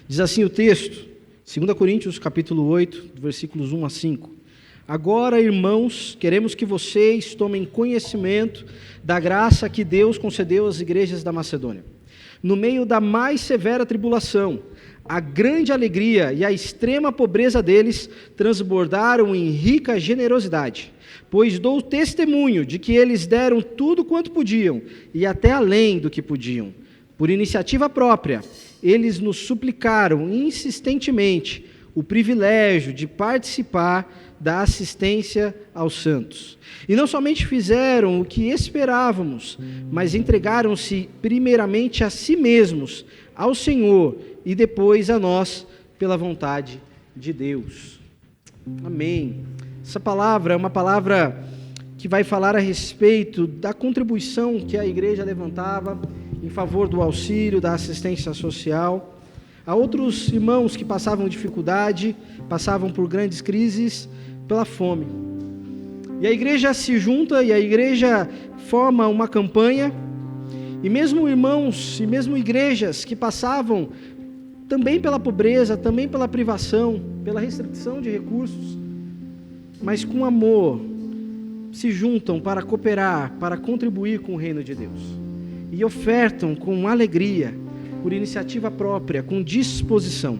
Diz assim o texto, 2 Coríntios capítulo 8, versículos 1 a 5. Agora, irmãos, queremos que vocês tomem conhecimento da graça que Deus concedeu às igrejas da Macedônia. No meio da mais severa tribulação, a grande alegria e a extrema pobreza deles transbordaram em rica generosidade, pois dou testemunho de que eles deram tudo quanto podiam e até além do que podiam. Por iniciativa própria, eles nos suplicaram insistentemente o privilégio de participar da assistência aos santos. E não somente fizeram o que esperávamos, mas entregaram-se primeiramente a si mesmos, ao Senhor e depois a nós, pela vontade de Deus. Amém. Essa palavra é uma palavra que vai falar a respeito da contribuição que a igreja levantava em favor do auxílio, da assistência social, a outros irmãos que passavam dificuldade, passavam por grandes crises, pela fome. E a igreja se junta e a igreja forma uma campanha, e mesmo irmãos e mesmo igrejas que passavam também pela pobreza, também pela privação, pela restrição de recursos, mas com amor, se juntam para cooperar, para contribuir com o reino de Deus. E ofertam com alegria, por iniciativa própria, com disposição.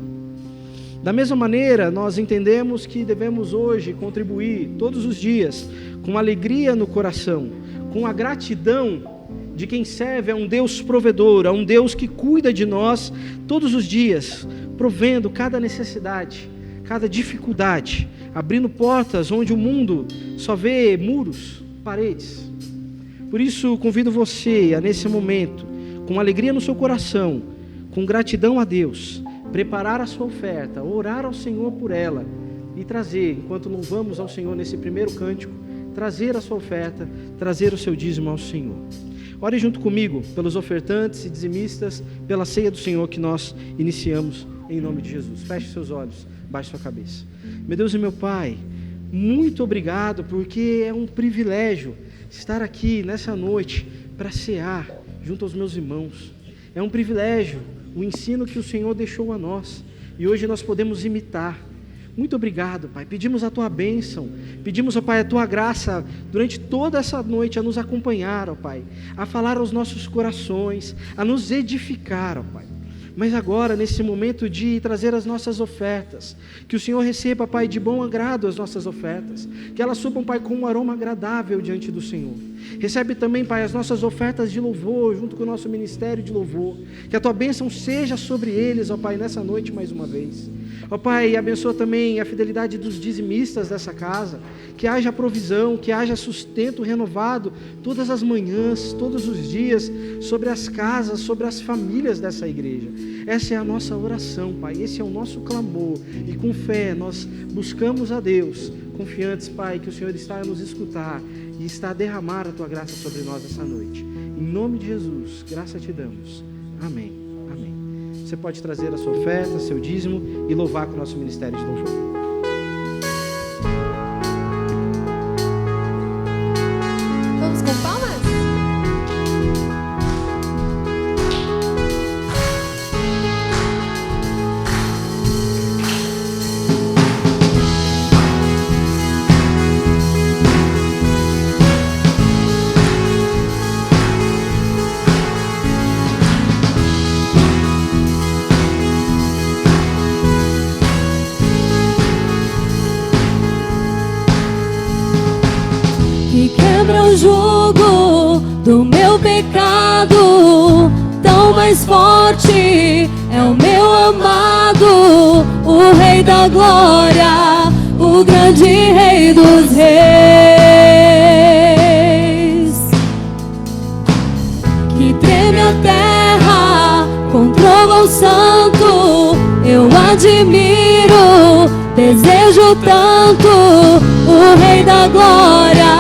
Da mesma maneira, nós entendemos que devemos hoje contribuir todos os dias, com alegria no coração, com a gratidão de quem serve a um Deus provedor, a um Deus que cuida de nós todos os dias, provendo cada necessidade, cada dificuldade, abrindo portas onde o mundo só vê muros, paredes. Por isso, convido você a, nesse momento, com alegria no seu coração, com gratidão a Deus, preparar a sua oferta, orar ao Senhor por ela e trazer, enquanto louvamos ao Senhor nesse primeiro cântico, trazer a sua oferta, trazer o seu dízimo ao Senhor. Ore junto comigo pelos ofertantes e dizimistas, pela ceia do Senhor que nós iniciamos em nome de Jesus. Feche seus olhos, baixe sua cabeça. Meu Deus e meu Pai, muito obrigado, porque é um privilégio estar aqui nessa noite para cear junto aos meus irmãos. É um privilégio o ensino que o Senhor deixou a nós e hoje nós podemos imitar. Muito obrigado, Pai. Pedimos a Tua bênção, pedimos, ó Pai, a Tua graça durante toda essa noite a nos acompanhar, ó Pai, a falar aos nossos corações, a nos edificar, ó Pai. Mas agora, nesse momento de trazer as nossas ofertas, que o Senhor receba, Pai, de bom agrado as nossas ofertas, que elas subam, Pai, com um aroma agradável diante do Senhor. Recebe também, Pai, as nossas ofertas de louvor, junto com o nosso ministério de louvor, que a Tua bênção seja sobre eles, ó Pai, nessa noite mais uma vez. Ó Pai, abençoa também a fidelidade dos dizimistas dessa casa, que haja provisão, que haja sustento renovado todas as manhãs, todos os dias, sobre as casas, sobre as famílias dessa igreja. Essa é a nossa oração, Pai, esse é o nosso clamor, e com fé nós buscamos a Deus, confiantes, Pai, que o Senhor está a nos escutar e está a derramar a Tua graça sobre nós essa noite. Em nome de Jesus, graça te damos. Amém. Amém. Você pode trazer a sua oferta, seu dízimo e louvar com o nosso ministério de louvor. Vamos com palmas? Quebra o jugo do meu pecado, tão mais forte é o meu amado, o Rei da Glória, o grande Rei dos Reis. Que treme a terra contra o Vão Santo, eu admiro, desejo tanto o Rei da Glória,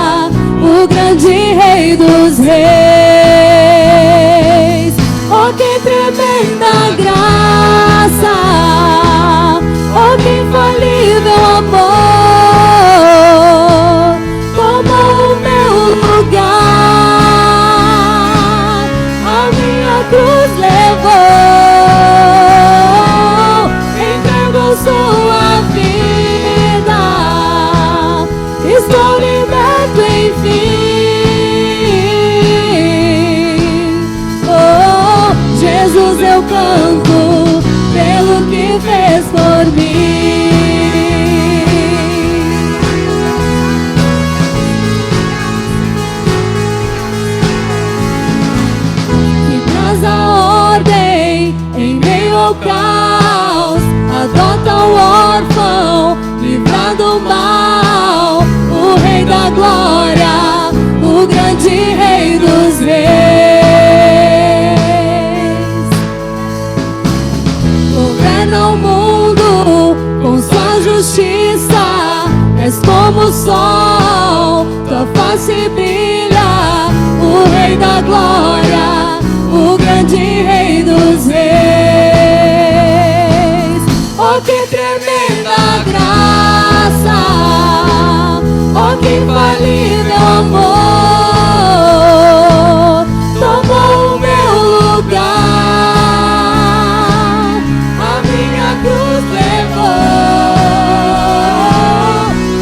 o grande Rei dos Reis. Oh, que tremenda graça, oh, que infalível amor, tomou o meu lugar, a minha cruz levou. estou liberto enfim. Oh, Jesus, eu canto pelo que fez por mim. Que traz a ordem em meio ao caos, adota o órfão, livra do mal, o Rei da Glória, o grande Rei dos Reis. Governa o mundo com sua justiça, és como o sol, tua face brilha, o Rei da Glória, o grande Rei dos Reis. Oh, que tremenda graça, oh, que infalível amor, tomou o meu lugar, a minha cruz levou,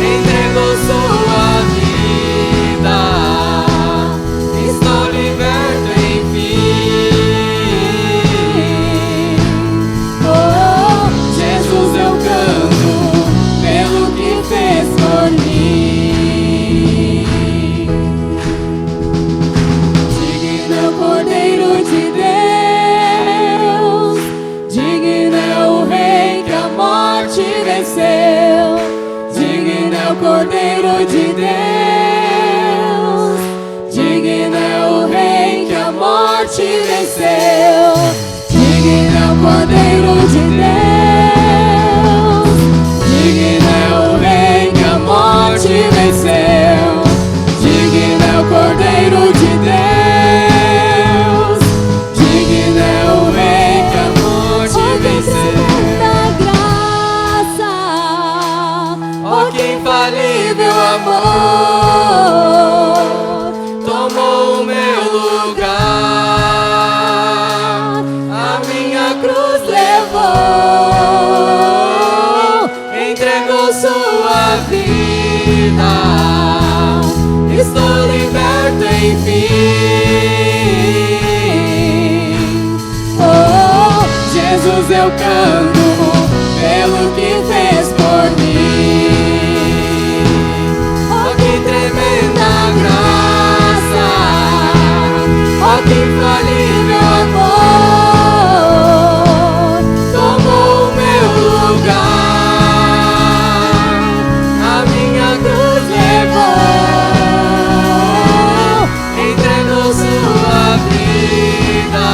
entregou sua vida, estou liberto enfim. Oh, Jesus, eu canto pelo que fez por mim. Digno é o Cordeiro de Deus, digno é o Rei que a morte venceu. Digno é o Cordeiro de Deus, digno é o Rei que a morte venceu. Digno é o Cordeiro de Deus, digno é o Rei que a morte venceu. Digno é o Cordeiro de Deus, digno é o Rei que a morte venceu. Graça, oh, que infalível amor, tomou o meu lugar, a minha cruz levou, entregou sua vida, estou liberto enfim. Oh, Jesus, eu canto pelo que fez por mim. Oh, que tremenda graça, oh, que infalível amor, tomou o meu lugar, a minha cruz levou, entregou sua vida,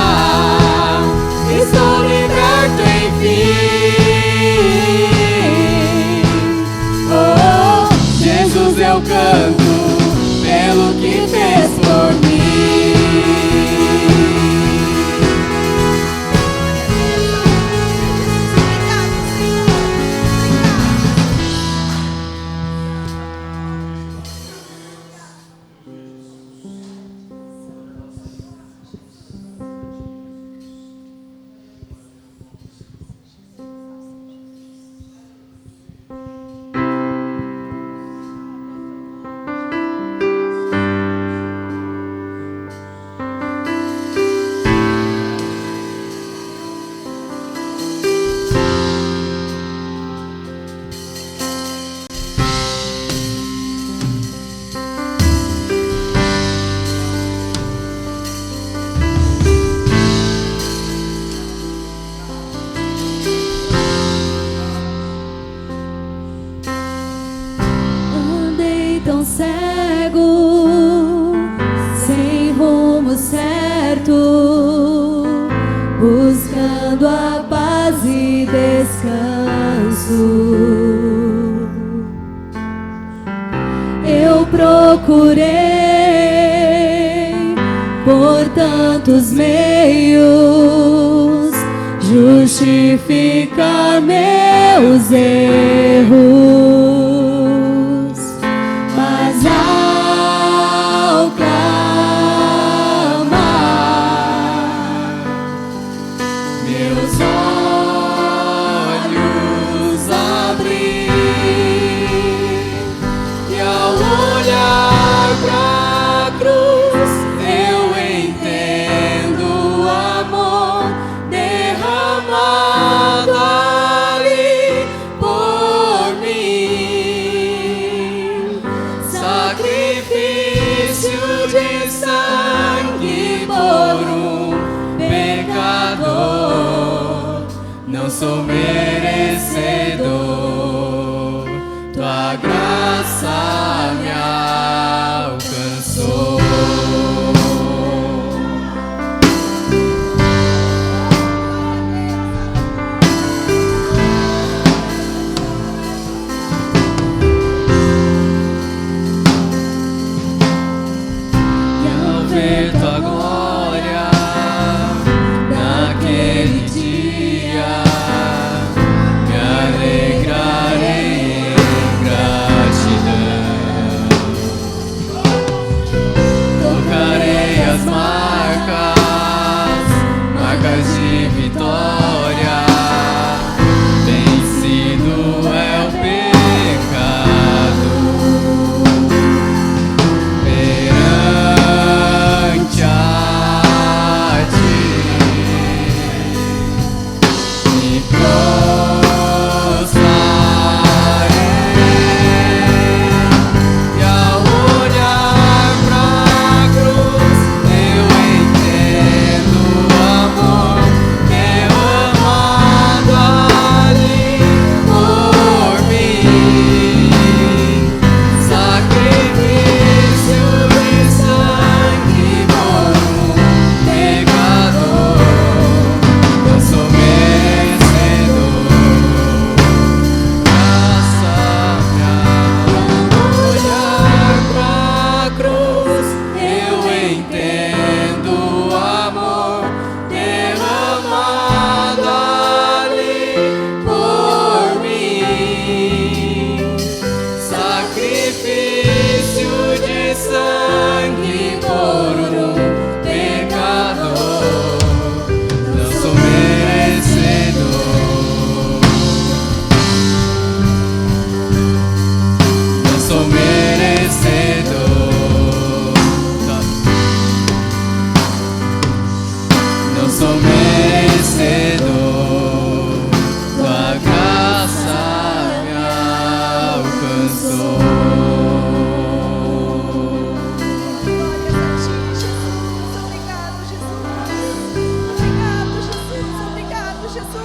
estou liberto enfim. Oh, Jesus, eu canto pelo que fez por mim. Andei tão cego, sem rumo certo, buscando a paz e descanso. Eu procurei por tantos meios justificar meus erros, mas ao clamar, meus olhos abri e ao sou merecedor, tua graça me alcançou. E ao ver tua glória naquele dia, me alegrarei em gratidão. Tocarei as marcas de vitória. Vencido é o pecado. Perante a ti me prostrarei, e ao olhar pra cruz eu entendo o amor derramado ali por mim. Sacrifício de sangue por um pecador, eu sou merecedor. Graça me olhar pra cruz, eu entendo o amor derramado ali por mim. Sacrifício de sangue por um pecador, eu sou merecedor. Eu sou merecedor. Não sou merecedor, tua graça me alcançou. Obrigado, Jesus. Obrigado, Jesus. Obrigado, Jesus. Obrigado, Jesus.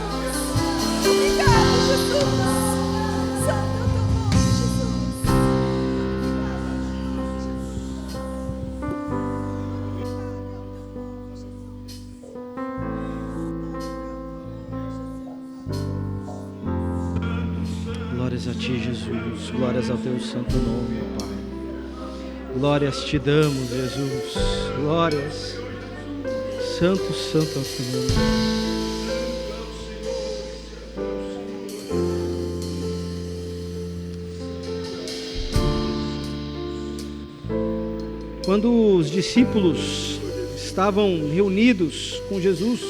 Santo é o teu nome, Jesus. Glórias a ti, Jesus. Glórias ao teu santo nome, ó Pai. Glórias te damos, Jesus. Glórias. Santo, santo é o teu nome. Quando os discípulos estavam reunidos com Jesus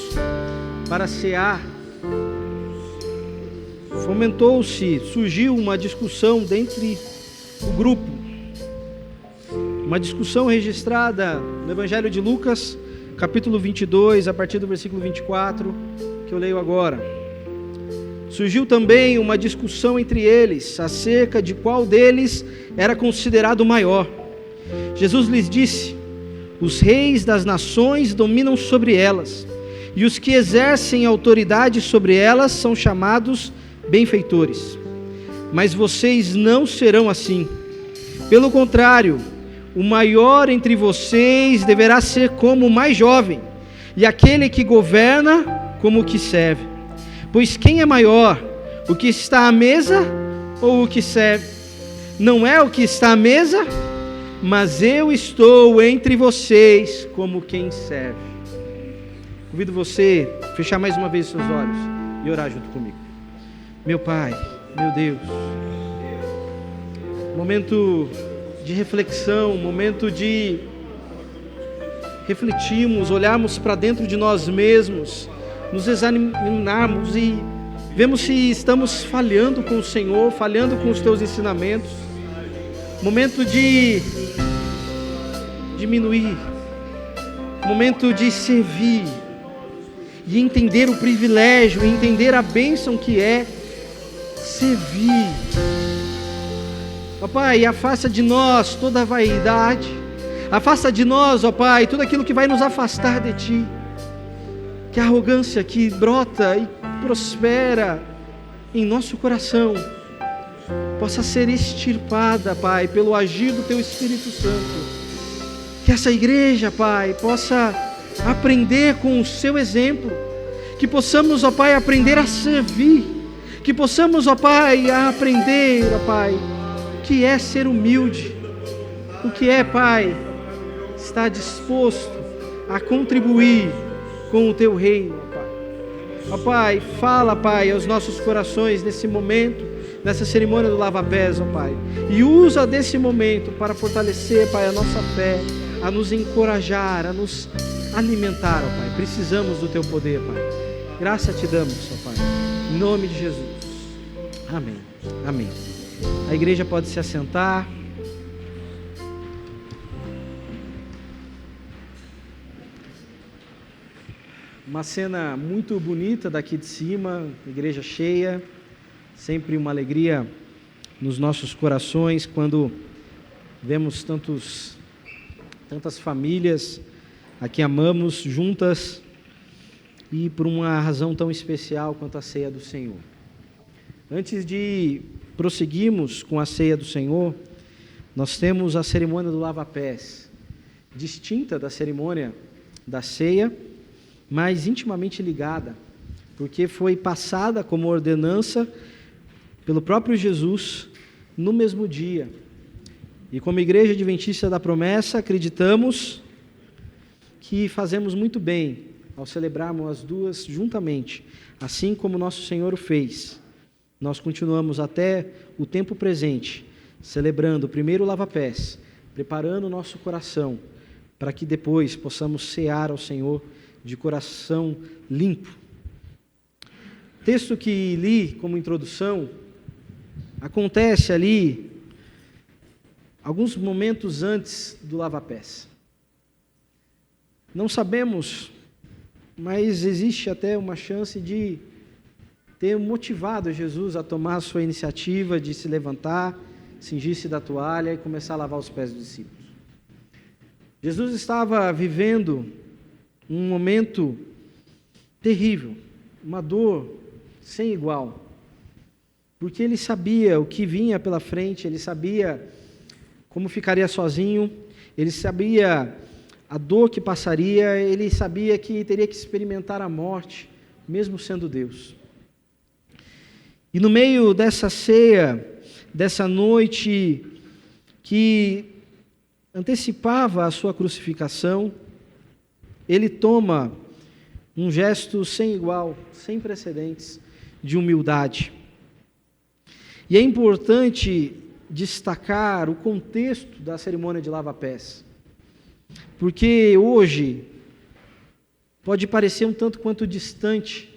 para cear, surgiu uma discussão dentre o grupo. Uma discussão registrada no Evangelho de Lucas, capítulo 22, a partir do versículo 24, que eu leio agora. Surgiu também uma discussão entre eles, acerca de qual deles era considerado maior. Jesus lhes disse: os reis das nações dominam sobre elas, e os que exercem autoridade sobre elas são chamados benfeitores. Mas vocês não serão assim. Pelo contrário, o maior entre vocês deverá ser como o mais jovem, e aquele que governa como o que serve. Pois quem é maior, o que está à mesa ou o que serve? Não é o que está à mesa, mas eu estou entre vocês como quem serve. Convido você a fechar mais uma vez os seus olhos e orar junto comigo. Meu Pai, meu Deus, momento de reflexão, momento de refletirmos, olharmos para dentro de nós mesmos, nos examinarmos e vemos se estamos falhando com o Senhor, falhando com os teus ensinamentos. Momento de diminuir, momento de servir e entender o privilégio, entender a bênção que é servir. Ó Pai, afasta de nós toda a vaidade, afasta de nós, ó Pai, tudo aquilo que vai nos afastar de Ti, que a arrogância que brota e prospera em nosso coração possa ser extirpada, Pai, pelo agir do Teu Espírito Santo. Que essa igreja, Pai, possa aprender com o Seu exemplo, que possamos, ó Pai, aprender a servir, que possamos, ó Pai, a aprender, ó Pai, o que é ser humilde, o que é, Pai, estar disposto a contribuir com o Teu reino, ó Pai. Ó Pai, fala, Pai, aos nossos corações nesse momento, nessa cerimônia do lava-pés, ó Pai, e usa desse momento para fortalecer, Pai, a nossa fé, a nos encorajar, a nos alimentar, ó Pai. Precisamos do Teu poder, Pai. Graça Te damos, ó Pai, em nome de Jesus. Amém. Amém. A igreja pode se assentar. Uma cena muito bonita daqui de cima, igreja cheia, sempre uma alegria nos nossos corações quando vemos tantas famílias a que amamos juntas e por uma razão tão especial quanto a ceia do Senhor. Antes de prosseguirmos com a ceia do Senhor, nós temos a cerimônia do lava-pés, distinta da cerimônia da ceia, mas intimamente ligada, porque foi passada como ordenança pelo próprio Jesus no mesmo dia. E como Igreja Adventista da Promessa, acreditamos que fazemos muito bem ao celebrarmos as duas juntamente, assim como nosso Senhor o fez. Nós continuamos até o tempo presente, celebrando primeiro o lava-pés, preparando o nosso coração, para que depois possamos cear ao Senhor de coração limpo. O texto que li como introdução acontece ali alguns momentos antes do lava-pés. Não sabemos, mas existe até uma chance de ter motivado Jesus a tomar a sua iniciativa de se levantar, cingir-se da toalha e começar a lavar os pés dos discípulos. Jesus estava vivendo um momento terrível, uma dor sem igual, porque ele sabia o que vinha pela frente, ele sabia como ficaria sozinho, ele sabia a dor que passaria, ele sabia que teria que experimentar a morte, mesmo sendo Deus. E no meio dessa ceia, dessa noite que antecipava a sua crucificação, ele toma um gesto sem igual, sem precedentes, de humildade. E é importante destacar o contexto da cerimônia de lava-pés, porque hoje pode parecer um tanto quanto distante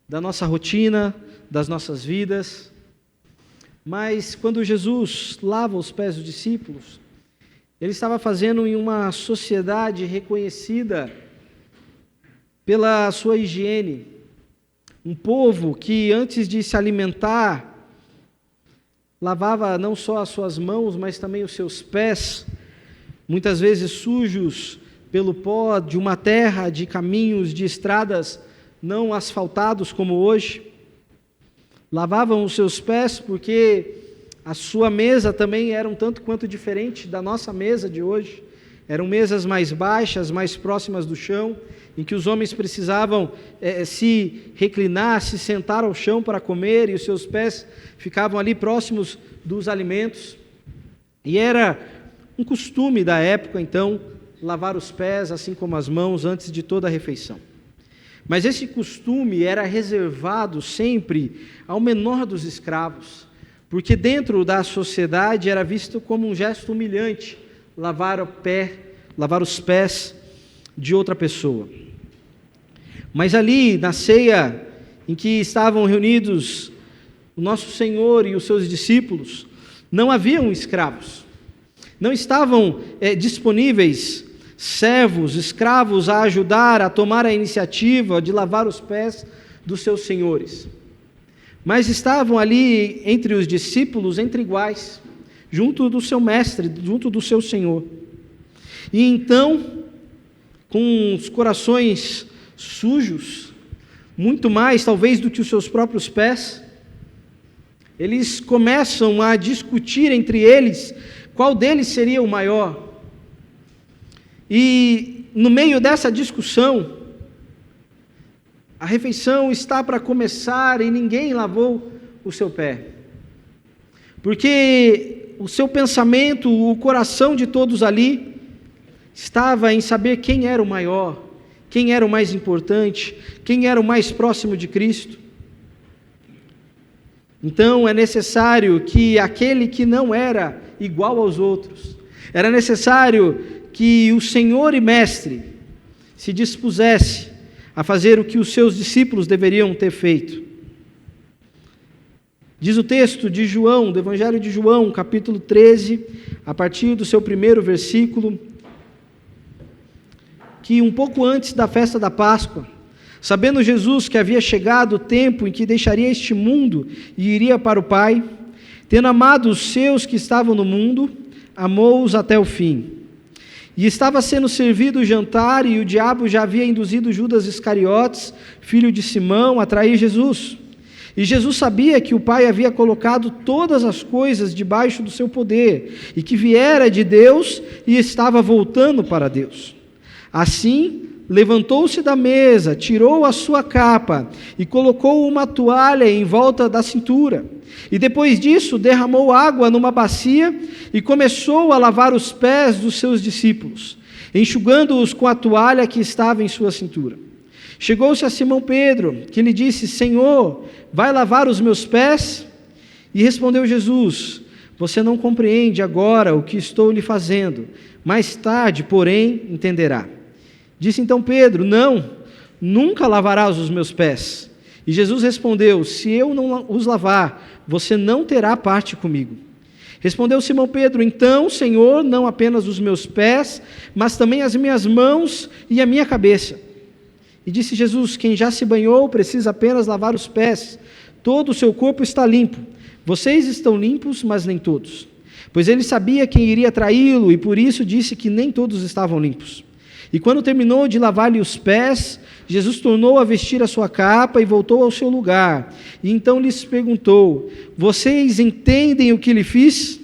da nossa rotina, das nossas vidas, mas quando Jesus lava os pés dos discípulos, ele estava fazendo em uma sociedade reconhecida pela sua higiene, um povo que antes de se alimentar, lavava não só as suas mãos, mas também os seus pés, muitas vezes sujos pelo pó de uma terra, de caminhos, de estradas não asfaltados como hoje. Lavavam os seus pés porque a sua mesa também era um tanto quanto diferente da nossa mesa de hoje. Eram mesas mais baixas, mais próximas do chão, em que os homens precisavam se reclinar, se sentar ao chão para comer, e os seus pés ficavam ali próximos dos alimentos. E era um costume da época, então, lavar os pés, assim como as mãos, antes de toda a refeição. Mas esse costume era reservado sempre ao menor dos escravos, porque dentro da sociedade era visto como um gesto humilhante lavar os pés de outra pessoa. Mas ali, na ceia, em que estavam reunidos o nosso Senhor e os seus discípulos, não haviam escravos, não estavam disponíveis servos, escravos a ajudar, a tomar a iniciativa de lavar os pés dos seus senhores. Mas estavam ali entre os discípulos, entre iguais, junto do seu mestre, junto do seu Senhor. E então, com os corações sujos, muito mais talvez do que os seus próprios pés. Eles começam a discutir entre eles qual deles seria o maior. E no meio dessa discussão, a refeição está para começar e ninguém lavou o seu pé. Porque o seu pensamento, o coração de todos ali, estava em saber quem era o maior, quem era o mais importante, quem era o mais próximo de Cristo. Então é necessário que aquele que não era igual aos outros, era necessário que o Senhor e Mestre se dispusesse a fazer o que os seus discípulos deveriam ter feito. Diz o texto de João, do Evangelho de João, capítulo 13, a partir do seu primeiro versículo, que um pouco antes da festa da Páscoa, sabendo Jesus que havia chegado o tempo em que deixaria este mundo e iria para o Pai, tendo amado os seus que estavam no mundo, amou-os até o fim. E estava sendo servido o jantar, e o diabo já havia induzido Judas Iscariotes, filho de Simão, a trair Jesus. E Jesus sabia que o Pai havia colocado todas as coisas debaixo do seu poder, e que viera de Deus e estava voltando para Deus. Assim, levantou-se da mesa, tirou a sua capa e colocou uma toalha em volta da cintura. E depois disso, derramou água numa bacia e começou a lavar os pés dos seus discípulos, enxugando-os com a toalha que estava em sua cintura. Chegou-se a Simão Pedro, que lhe disse: Senhor, vai lavar os meus pés? E respondeu Jesus: você não compreende agora o que estou lhe fazendo, mais tarde, porém, entenderá. Disse então Pedro: não, nunca lavarás os meus pés. E Jesus respondeu: se eu não os lavar, você não terá parte comigo. Respondeu Simão Pedro: então, Senhor, não apenas os meus pés, mas também as minhas mãos e a minha cabeça. E disse Jesus: quem já se banhou precisa apenas lavar os pés, todo o seu corpo está limpo. Vocês estão limpos, mas nem todos. Pois ele sabia quem iria traí-lo, e por isso disse que nem todos estavam limpos. E quando terminou de lavar-lhe os pés, Jesus tornou a vestir a sua capa e voltou ao seu lugar. E então lhes perguntou: vocês entendem o que lhe fiz?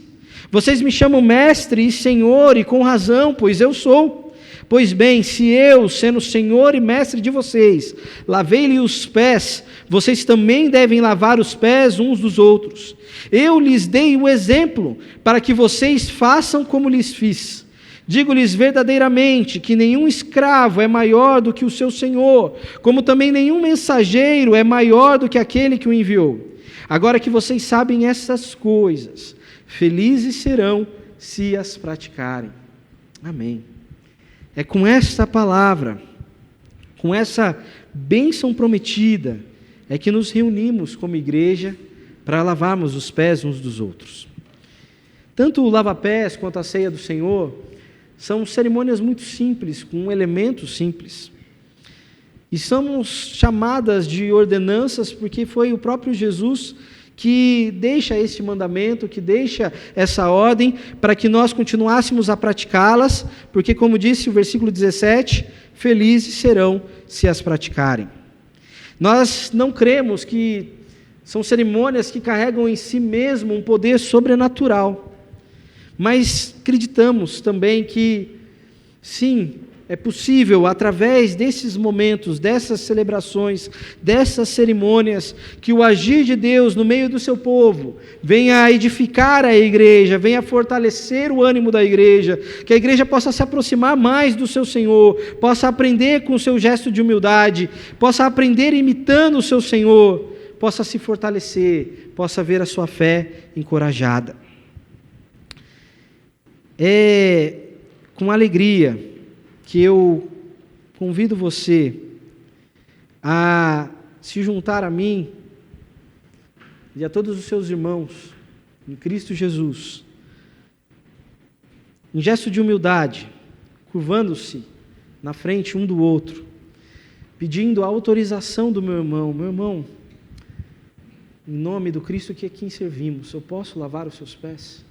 Vocês me chamam mestre e senhor, e com razão, pois eu sou. Pois bem, se eu, sendo senhor e mestre de vocês, lavei-lhe os pés, vocês também devem lavar os pés uns dos outros. Eu lhes dei o exemplo para que vocês façam como lhes fiz. Digo-lhes verdadeiramente que nenhum escravo é maior do que o seu senhor, como também nenhum mensageiro é maior do que aquele que o enviou. Agora que vocês sabem essas coisas, felizes serão se as praticarem. Amém. É com esta palavra, com essa bênção prometida, é que nos reunimos como igreja para lavarmos os pés uns dos outros. Tanto o lava-pés quanto a ceia do Senhor são cerimônias muito simples, com elementos simples. E somos chamadas de ordenanças porque foi o próprio Jesus que deixa este mandamento, que deixa essa ordem, para que nós continuássemos a praticá-las, porque, como disse o versículo 17, felizes serão se as praticarem. Nós não cremos que são cerimônias que carregam em si mesmo um poder sobrenatural, mas acreditamos também que, sim, é possível, através desses momentos, dessas celebrações, dessas cerimônias, que o agir de Deus no meio do seu povo venha a edificar a igreja, venha a fortalecer o ânimo da igreja, que a igreja possa se aproximar mais do seu Senhor, possa aprender com o seu gesto de humildade, possa aprender imitando o seu Senhor, possa se fortalecer, possa ver a sua fé encorajada. É com alegria que eu convido você a se juntar a mim e a todos os seus irmãos em Cristo Jesus, em gesto de humildade, curvando-se na frente um do outro, pedindo a autorização do meu irmão, em nome do Cristo que a quem servimos, eu posso lavar os seus pés?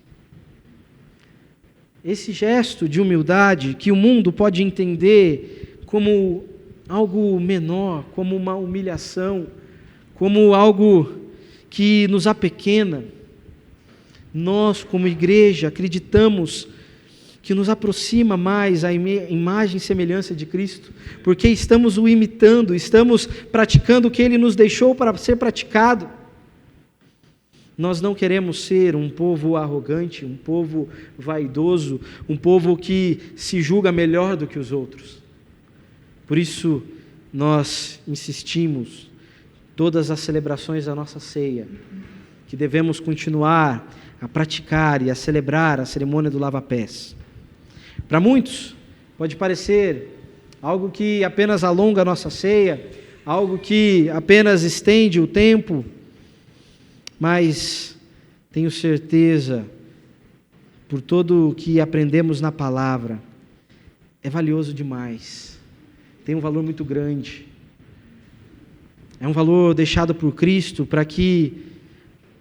Esse gesto de humildade que o mundo pode entender como algo menor, como uma humilhação, como algo que nos apequena. Nós, como igreja, acreditamos que nos aproxima mais à imagem e semelhança de Cristo, porque estamos o imitando, estamos praticando o que Ele nos deixou para ser praticado. Nós não queremos ser um povo arrogante, um povo vaidoso, um povo que se julga melhor do que os outros. Por isso, nós insistimos, todas as celebrações da nossa ceia, que devemos continuar a praticar e a celebrar a cerimônia do lava-pés. Para muitos, pode parecer algo que apenas alonga a nossa ceia, algo que apenas estende o tempo, mas tenho certeza, por tudo o que aprendemos na palavra, é valioso demais, tem um valor muito grande. É um valor deixado por Cristo para que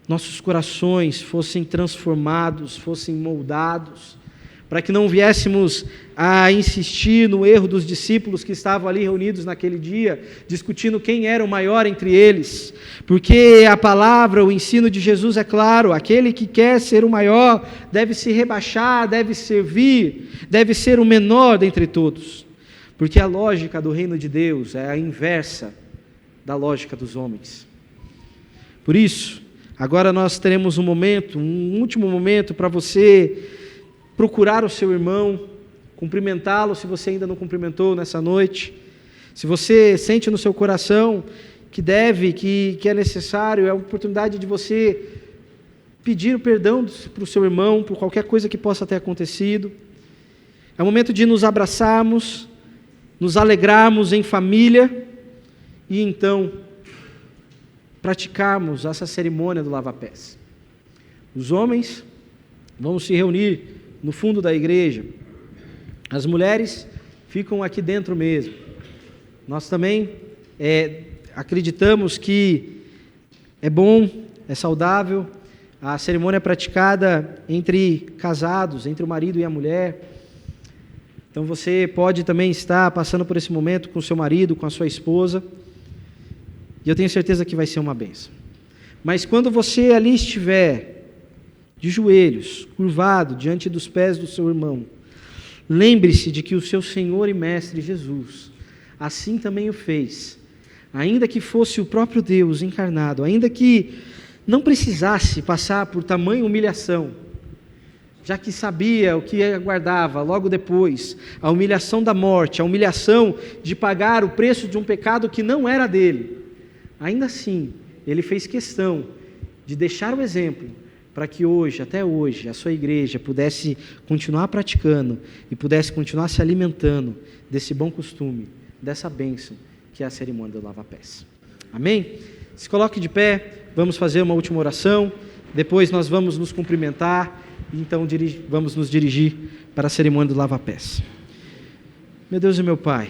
nossos corações fossem transformados, fossem moldados, para que não viéssemos a insistir no erro dos discípulos que estavam ali reunidos naquele dia, discutindo quem era o maior entre eles, porque a palavra, o ensino de Jesus é claro: aquele que quer ser o maior deve se rebaixar, deve servir, deve ser o menor dentre todos, porque a lógica do reino de Deus é a inversa da lógica dos homens. Por isso, agora nós teremos um último momento para você procurar o seu irmão, cumprimentá-lo se você ainda não cumprimentou nessa noite. Se você sente no seu coração que é necessário, é a oportunidade de você pedir o perdão para o seu irmão, por qualquer coisa que possa ter acontecido. É o momento de nos abraçarmos, nos alegrarmos em família e então praticarmos essa cerimônia do lava-pés. Os homens vão se reunir no fundo da igreja, as mulheres ficam aqui dentro mesmo. Nós também acreditamos que é bom, é saudável a cerimônia praticada entre casados, entre o marido e a mulher. Então você pode também estar passando por esse momento com o seu marido, com a sua esposa, e eu tenho certeza que vai ser uma bênção. Mas quando você ali estiver de joelhos, curvado diante dos pés do seu irmão, lembre-se de que o seu Senhor e Mestre Jesus assim também o fez, ainda que fosse o próprio Deus encarnado, ainda que não precisasse passar por tamanha humilhação, já que sabia o que aguardava logo depois, a humilhação da morte, a humilhação de pagar o preço de um pecado que não era dele. Ainda assim, ele fez questão de deixar o exemplo para que hoje, até hoje, a sua igreja pudesse continuar praticando e pudesse continuar se alimentando desse bom costume, dessa bênção que é a cerimônia do lava-pés. Amém? Se coloque de pé, vamos fazer uma última oração, depois nós vamos nos cumprimentar e então vamos nos dirigir para a cerimônia do lava-pés. Meu Deus e meu Pai,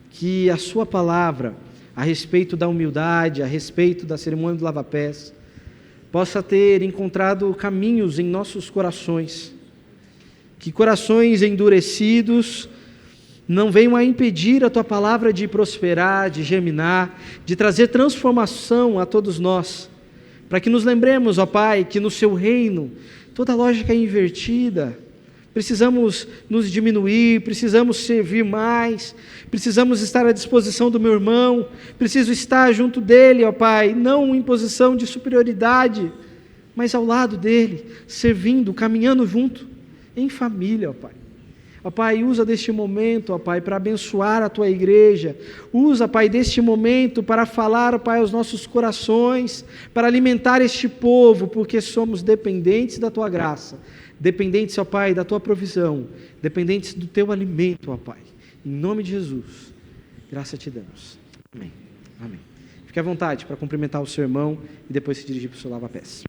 que a sua palavra a respeito da humildade, a respeito da cerimônia do lava-pés, possa ter encontrado caminhos em nossos corações, que corações endurecidos não venham a impedir a Tua palavra de prosperar, de germinar, de trazer transformação a todos nós, para que nos lembremos, ó Pai, que no Seu reino toda lógica é invertida. Precisamos nos diminuir, precisamos servir mais, precisamos estar à disposição do meu irmão, preciso estar junto dele, ó Pai, não em posição de superioridade, mas ao lado dele, servindo, caminhando junto, em família, ó Pai. Ó Pai, usa deste momento, ó Pai, para abençoar a Tua igreja, usa, Pai, deste momento para falar, ó Pai, aos nossos corações, para alimentar este povo, porque somos dependentes da Tua graça, dependentes, ó Pai, da Tua provisão, dependentes do Teu alimento, ó Pai. Em nome de Jesus, graça Te damos. Amém. Amém. Fique à vontade para cumprimentar o seu irmão e depois se dirigir para o seu lava-pés.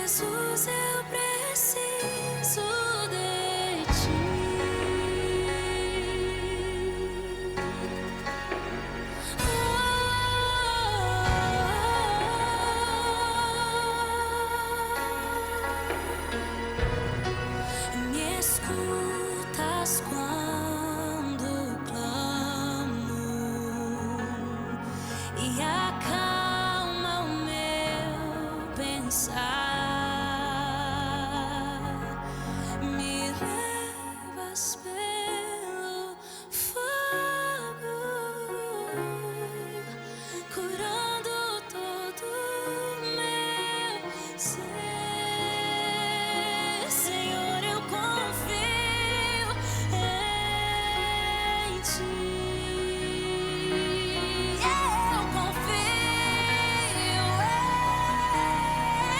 Jesus, eu preciso de ti. Me escutas quando clamo e acalma o meu pensar. Me levas pelo fogo, curando todo meu ser. Senhor, eu confio em ti. Eu confio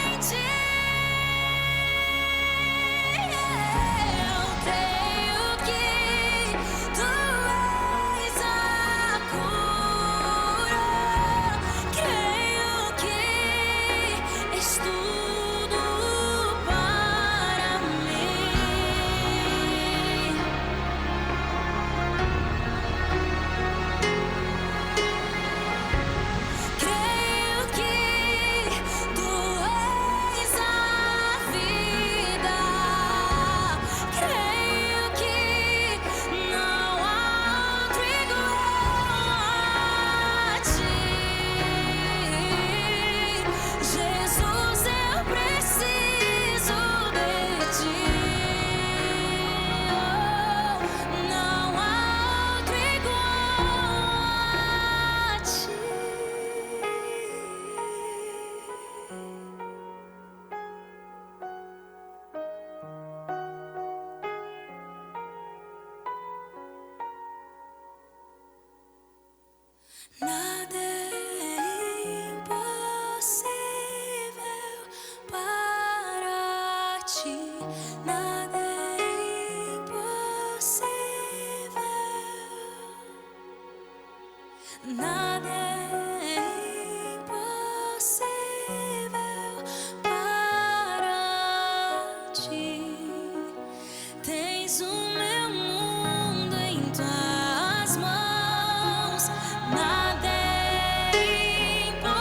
em ti. Eu creio que tu és a cura. Creio que és tudo para mim. Creio que tu és a vida. Creio que não há outro igual a ti. Jesus, eu preciso de ti. Não há outro igual a ti. Nada é impossível para ti. Nada é impossível. Nada é impossível para ti. Tens o meu mundo em tuas mãos. Nada é impossível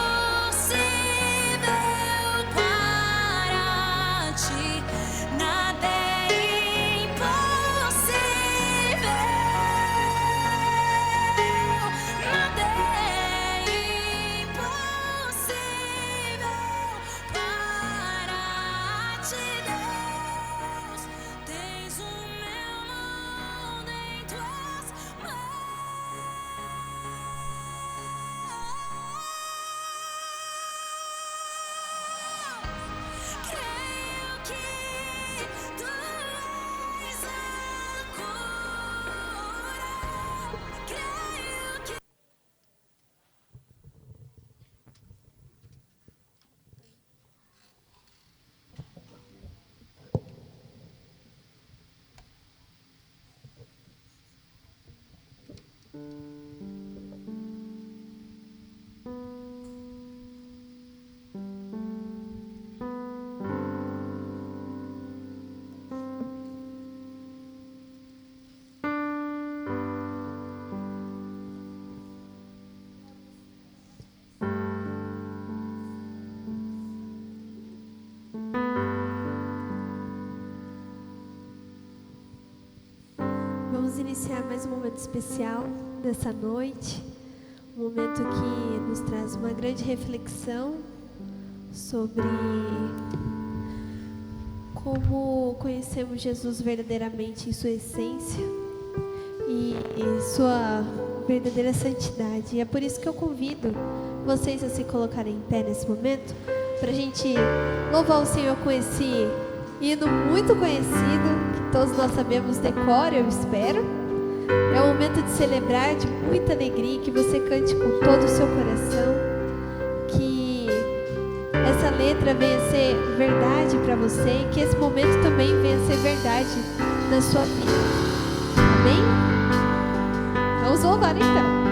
para ti. Nada é impossível. Nada é impossível para ti, Deus. Tens o meu mundo em tuas mãos. Creio que tu és a cura. Creio que Vamos iniciar mais um momento especial dessa noite, um momento que nos traz uma grande reflexão sobre como conhecemos Jesus verdadeiramente em sua essência e sua verdadeira santidade. E é por isso que eu convido vocês a se colocarem em pé nesse momento, para a gente louvar o Senhor com esse hino muito conhecido, que todos nós sabemos de cor, eu espero. É um momento de celebrar, de muita alegria, que você cante com todo o seu coração, que essa letra venha ser verdade para você e que esse momento também venha ser verdade na sua vida. Amém? Vamos louvar então.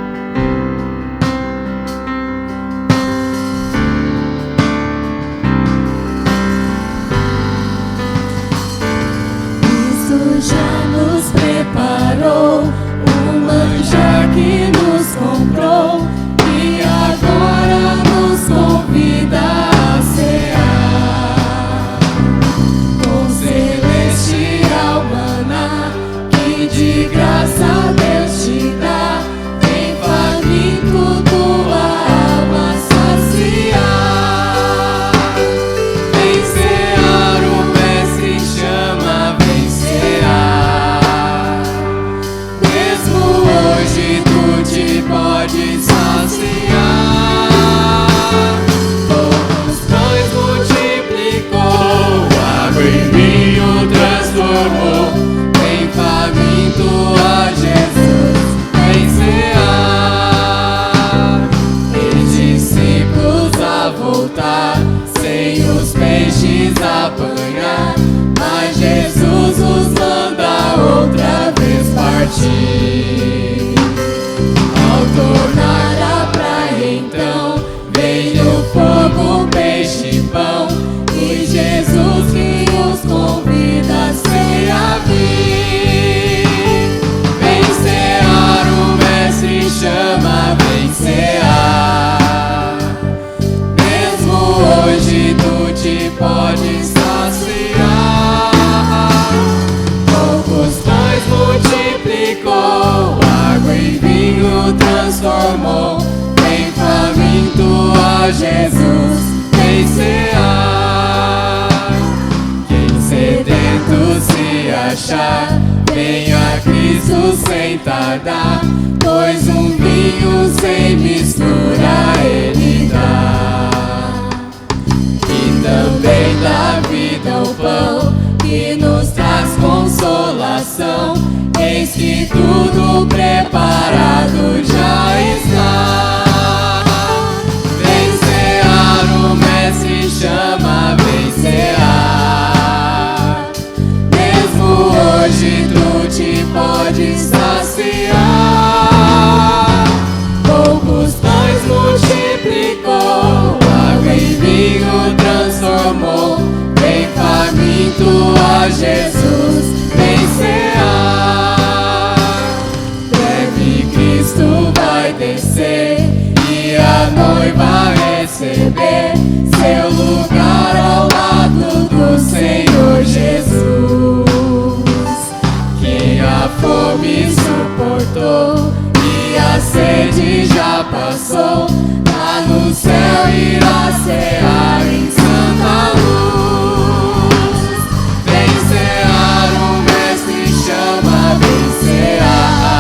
marchar. Venho a Cristo sem tardar, pois um vinho sem mistura Ele dá. E também dá vida o pão, que nos traz consolação. Eis que tudo preparado já está. Vencear, o Mestre chama a vencear. Mesmo hoje tu te podes saciar. Poucos pães multiplicou, água em vinho transformou. Bem faminto a Jesus vencear. Breve Cristo vai descer e a noiva receber seu lugar ao lado do Senhor Jesus. Quem a fome suportou e a sede já passou, lá no céu irá cear em santa luz. Vencear, o Mestre chama a vencear.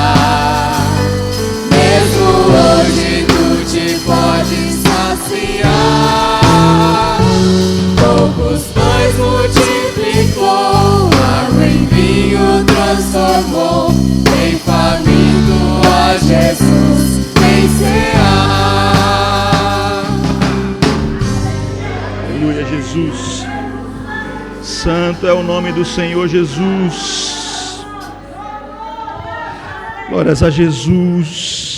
Mesmo hoje tu te podes saciar. Poucos pães multiplicou, água em vinho transformou. Bem faminto a Jesus vencear. Aleluia, Jesus. Santo é o nome do Senhor Jesus. Glórias a Jesus.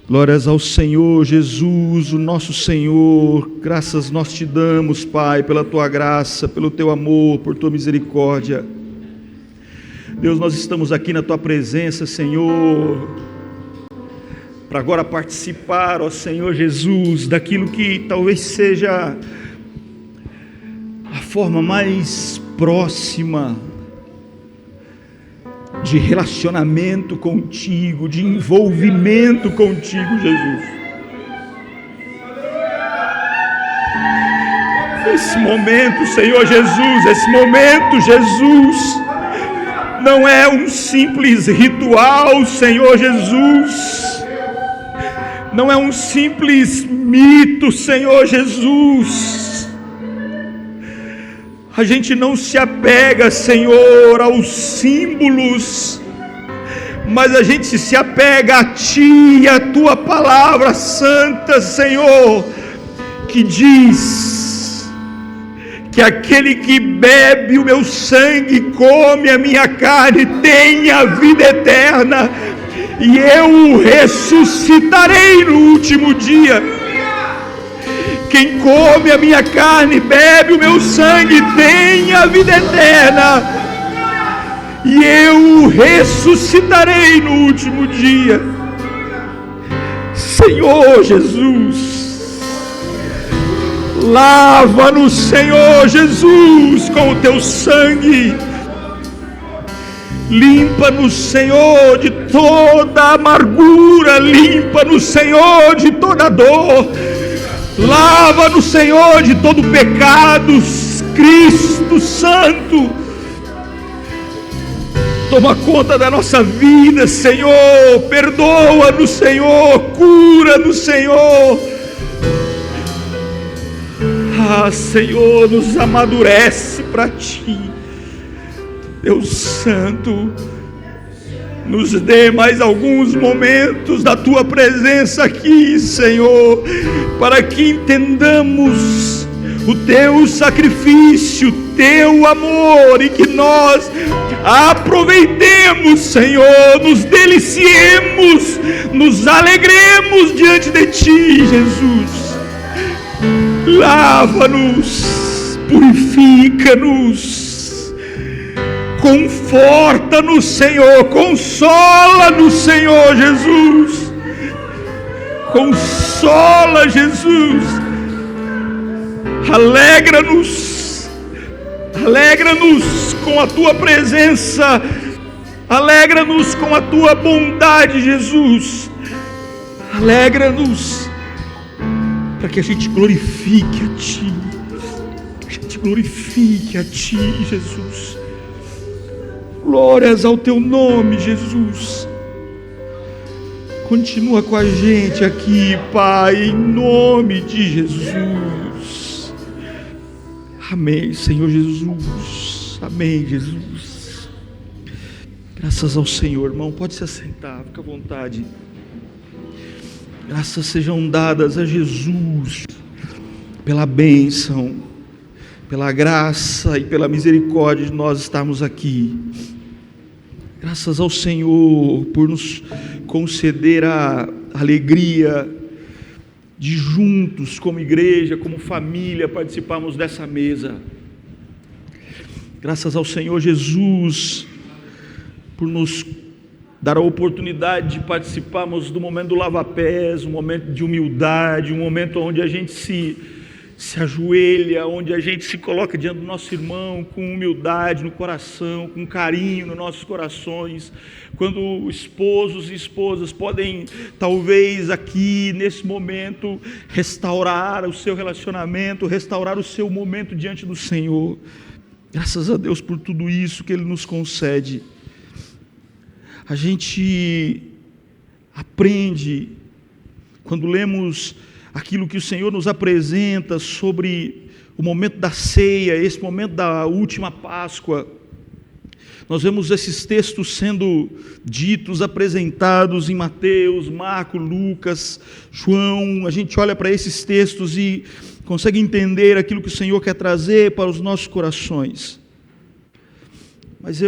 Glórias ao Senhor Jesus, o nosso Senhor. Graças nós te damos, Pai, pela tua graça, pelo teu amor, por tua misericórdia. Deus, nós estamos aqui na tua presença, Senhor, para agora participar, ó Senhor Jesus, daquilo que talvez seja a forma mais próxima de relacionamento contigo, de envolvimento contigo, Jesus. Esse momento, Senhor Jesus, esse momento, Jesus, não é um simples ritual, Senhor Jesus. Não é um simples mito, Senhor Jesus. A gente não se apega, Senhor, aos símbolos, mas a gente se apega a Ti e a Tua palavra santa, Senhor, que diz que aquele que bebe o meu sangue e come a minha carne tem a vida eterna, e eu o ressuscitarei no último dia. Quem come a minha carne e bebe o meu sangue tem a vida eterna, e eu o ressuscitarei no último dia. Senhor Jesus, lava-nos, Senhor Jesus, com o teu sangue. Limpa-nos, Senhor, de toda amargura. Limpa-nos, Senhor, de toda dor. Lava-nos, Senhor, de todo pecado. Cristo Santo, toma conta da nossa vida, Senhor. Perdoa-nos, Senhor. Cura-nos, Senhor. Ah, Senhor, nos amadurece para Ti. Deus Santo, nos dê mais alguns momentos da Tua presença aqui, Senhor, para que entendamos o Teu sacrifício, o Teu amor, e que nós aproveitemos, Senhor, nos deliciemos, nos alegremos diante de Ti, Jesus. Lava-nos, purifica-nos, conforta-nos, Senhor, consola-nos, Senhor Jesus, consola, Jesus, alegra-nos com a Tua presença, alegra-nos com a Tua bondade, Jesus, alegra-nos, para que a gente glorifique a Ti, a gente glorifique a Ti, Jesus. Glórias ao Teu nome, Jesus. Continua com a gente aqui, Pai, em nome de Jesus. Amém, Senhor Jesus. Amém, Jesus. Graças ao Senhor, irmão. Pode se assentar, fica à vontade. Graças sejam dadas a Jesus pela bênção, pela graça e pela misericórdia de nós estarmos aqui. Graças ao Senhor por nos conceder a alegria de juntos, como igreja, como família, participarmos dessa mesa. Graças ao Senhor Jesus por nos dar a oportunidade de participarmos do momento do lava-pés, um momento de humildade, um momento onde a gente se ajoelha, onde a gente se coloca diante do nosso irmão com humildade no coração, com carinho nos nossos corações, quando esposos e esposas podem, talvez aqui, nesse momento, restaurar o seu relacionamento, restaurar o seu momento diante do Senhor. Graças a Deus por tudo isso que Ele nos concede. A gente aprende, quando lemos aquilo que o Senhor nos apresenta sobre o momento da ceia, esse momento da última Páscoa, nós vemos esses textos sendo ditos, apresentados em Mateus, Marcos, Lucas, João. A gente olha para esses textos e consegue entender aquilo que o Senhor quer trazer para os nossos corações. Mas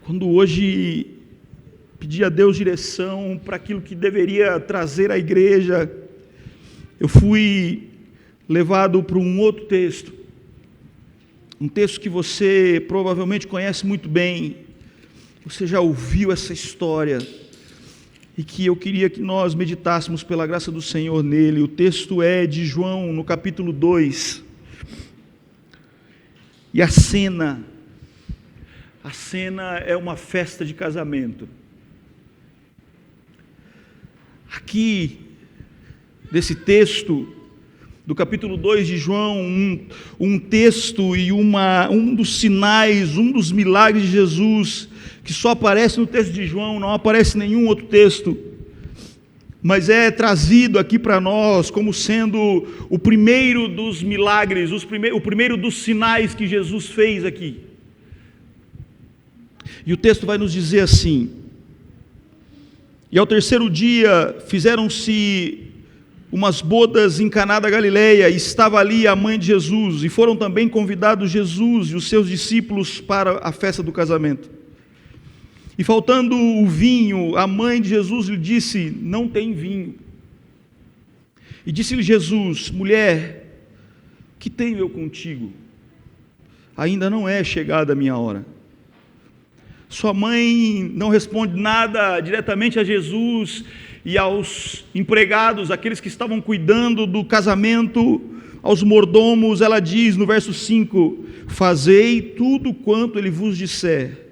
quando hoje pedi a Deus direção para aquilo que deveria trazer à igreja, eu fui levado para um outro texto, um texto que você provavelmente conhece muito bem, você já ouviu essa história, e que eu queria que nós meditássemos pela graça do Senhor nele. O texto é de João, no capítulo 2, e a cena é uma festa de casamento. Aqui, desse texto, do capítulo 2 de João, um texto e um dos sinais, um dos milagres de Jesus, que só aparece no texto de João, não aparece em nenhum outro texto, mas é trazido aqui para nós como sendo o primeiro dos milagres, o primeiro dos sinais que Jesus fez aqui. E o texto vai nos dizer assim: e ao terceiro dia fizeram-se umas bodas em Caná da Galileia, e estava ali a mãe de Jesus, e foram também convidados Jesus e os seus discípulos para a festa do casamento. E faltando o vinho, a mãe de Jesus lhe disse: não tem vinho. E disse-lhe Jesus: mulher, que tenho eu contigo? Ainda não é chegada a minha hora. Sua mãe não responde nada diretamente a Jesus e aos empregados, aqueles que estavam cuidando do casamento, aos mordomos. Ela diz no verso 5: fazei tudo quanto ele vos disser.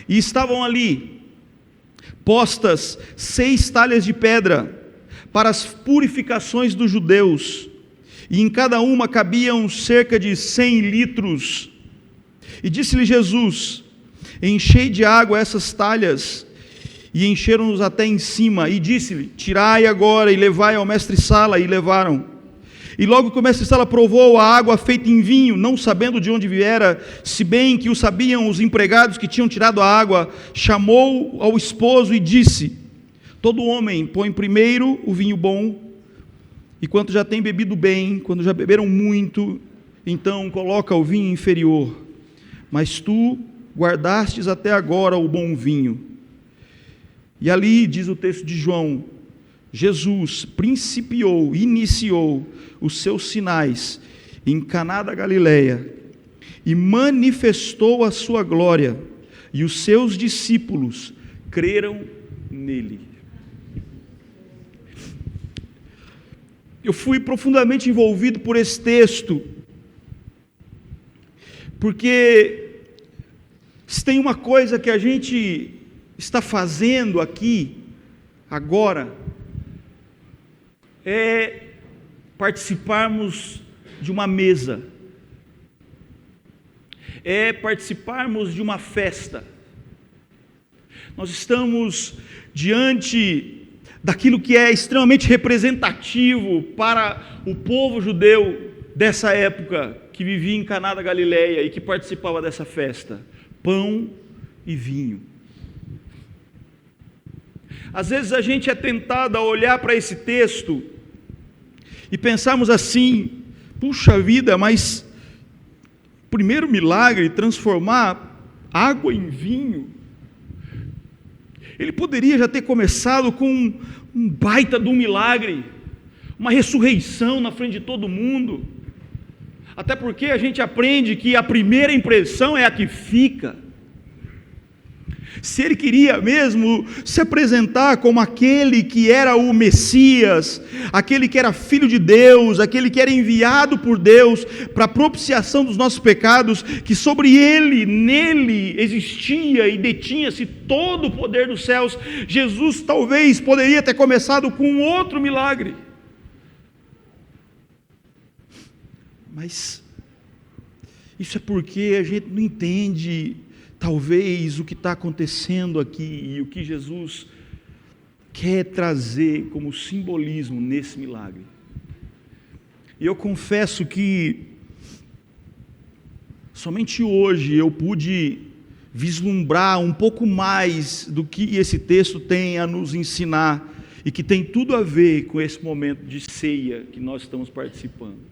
E estavam ali postas 6 talhas de pedra para as purificações dos judeus, e em cada uma cabiam cerca de 100 litros. E disse-lhe Jesus: enchei de água essas talhas. E encheram-nos até em cima. E disse-lhe: tirai agora e levai ao mestre-sala. E levaram. E logo que o mestre-sala provou a água feita em vinho, não sabendo de onde viera, se bem que o sabiam os empregados que tinham tirado a água, chamou ao esposo e disse: todo homem põe primeiro o vinho bom, e quando já tem bebido bem, quando já beberam muito, então coloca o vinho inferior. Mas tu guardastes até agora o bom vinho. E ali, diz o texto de João, Jesus iniciou os seus sinais em Caná da Galileia e manifestou a sua glória, e os seus discípulos creram nele. Eu fui profundamente envolvido por esse texto, porque se tem uma coisa que a gente está fazendo aqui, agora, é participarmos de uma mesa, é participarmos de uma festa. Nós estamos diante daquilo que é extremamente representativo para o povo judeu dessa época, que vivia em Caná da Galileia e que participava dessa festa: pão e vinho. Às vezes a gente é tentado a olhar para esse texto e pensarmos assim: puxa vida, mas o primeiro milagre, transformar água em vinho, ele poderia já ter começado com um baita de um milagre, uma ressurreição na frente de todo mundo. Até porque a gente aprende que a primeira impressão é a que fica. Se ele queria mesmo se apresentar como aquele que era o Messias, aquele que era filho de Deus, aquele que era enviado por Deus para a propiciação dos nossos pecados, que sobre ele, nele, existia e detinha-se todo o poder dos céus, Jesus talvez poderia ter começado com outro milagre. Mas isso é porque a gente não entende talvez o que está acontecendo aqui e o que Jesus quer trazer como simbolismo nesse milagre. E eu confesso que somente hoje eu pude vislumbrar um pouco mais do que esse texto tem a nos ensinar e que tem tudo a ver com esse momento de ceia que nós estamos participando.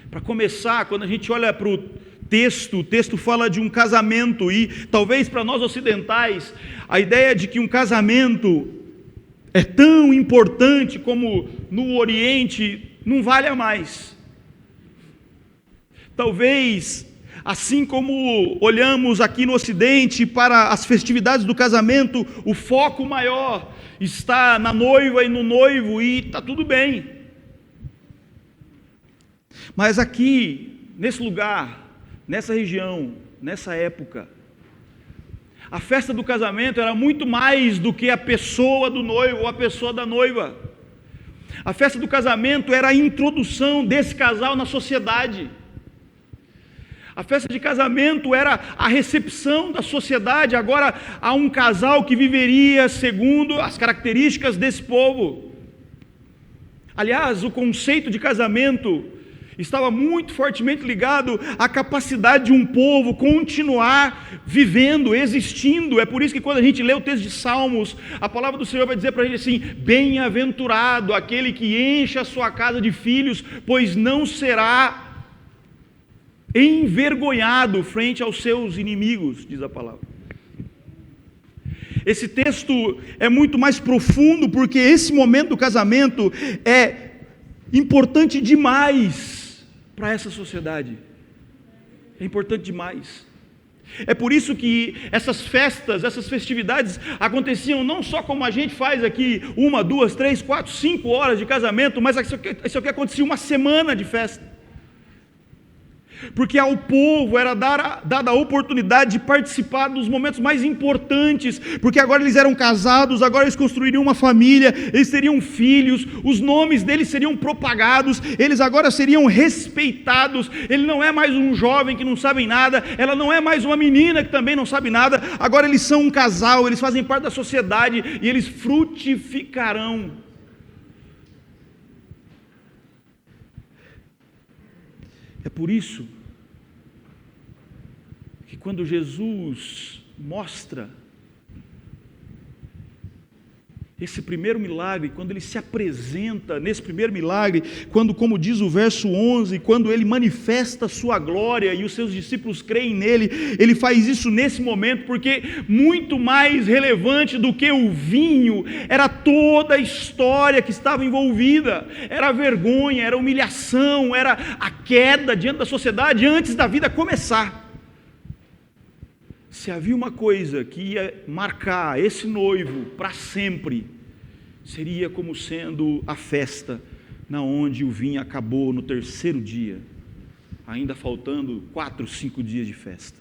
Para começar, quando a gente olha para o texto fala de um casamento, e talvez para nós ocidentais, a ideia de que um casamento é tão importante como no Oriente não valha mais. Talvez, assim como olhamos aqui no Ocidente para as festividades do casamento, o foco maior está na noiva e no noivo, e está tudo bem. Mas aqui, nesse lugar, nessa região, nessa época, a festa do casamento era muito mais do que a pessoa do noivo ou a pessoa da noiva. A festa do casamento era a introdução desse casal na sociedade. A festa de casamento era a recepção da sociedade. Agora há um casal que viveria segundo as características desse povo. Aliás, o conceito de casamento estava muito fortemente ligado à capacidade de um povo continuar vivendo, existindo. É por isso que quando a gente lê o texto de Salmos, a palavra do Senhor vai dizer para a gente assim: bem-aventurado aquele que enche a sua casa de filhos, pois não será envergonhado frente aos seus inimigos, diz a palavra. Esse texto é muito mais profundo, porque esse momento do casamento é importante demais para essa sociedade. É importante demais. É por isso que essas festas, essas festividades aconteciam não só como a gente faz aqui, 1, 2, 3, 4, 5 horas de casamento, mas isso aqui acontecia uma semana de festa. Porque ao povo era dada a oportunidade de participar dos momentos mais importantes, porque agora eles eram casados, agora eles construiriam uma família, eles teriam filhos, os nomes deles seriam propagados, eles agora seriam respeitados. Ele não é mais um jovem que não sabe nada, ela não é mais uma menina que também não sabe nada, agora eles são um casal, eles fazem parte da sociedade e eles frutificarão. É por isso que quando Jesus mostra esse primeiro milagre, quando ele se apresenta nesse primeiro milagre, quando, como diz o verso 11, quando ele manifesta a sua glória e os seus discípulos creem nele, ele faz isso nesse momento, porque muito mais relevante do que o vinho era toda a história que estava envolvida, era a vergonha, era a humilhação, era a queda diante da sociedade antes da vida começar. Se havia uma coisa que ia marcar esse noivo para sempre, seria como sendo a festa, na onde o vinho acabou no 3º dia, ainda faltando 4, 5 dias de festa.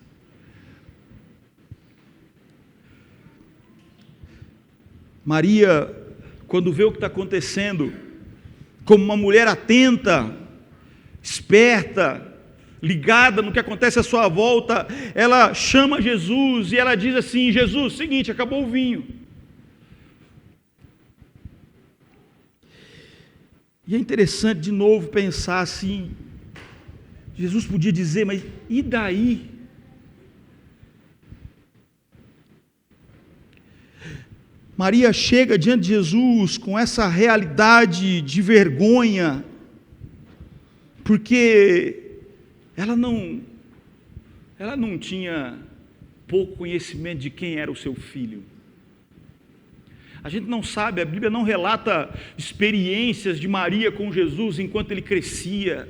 Maria, quando vê o que está acontecendo, como uma mulher atenta, esperta, ligada no que acontece à sua volta, ela chama Jesus e ela diz assim: Jesus, seguinte, acabou o vinho. E é interessante de novo pensar assim, Jesus podia dizer, mas e daí? Maria chega diante de Jesus com essa realidade de vergonha, porque ela não tinha pouco conhecimento de quem era o seu filho. A gente não sabe, a Bíblia não relata experiências de Maria com Jesus enquanto ele crescia.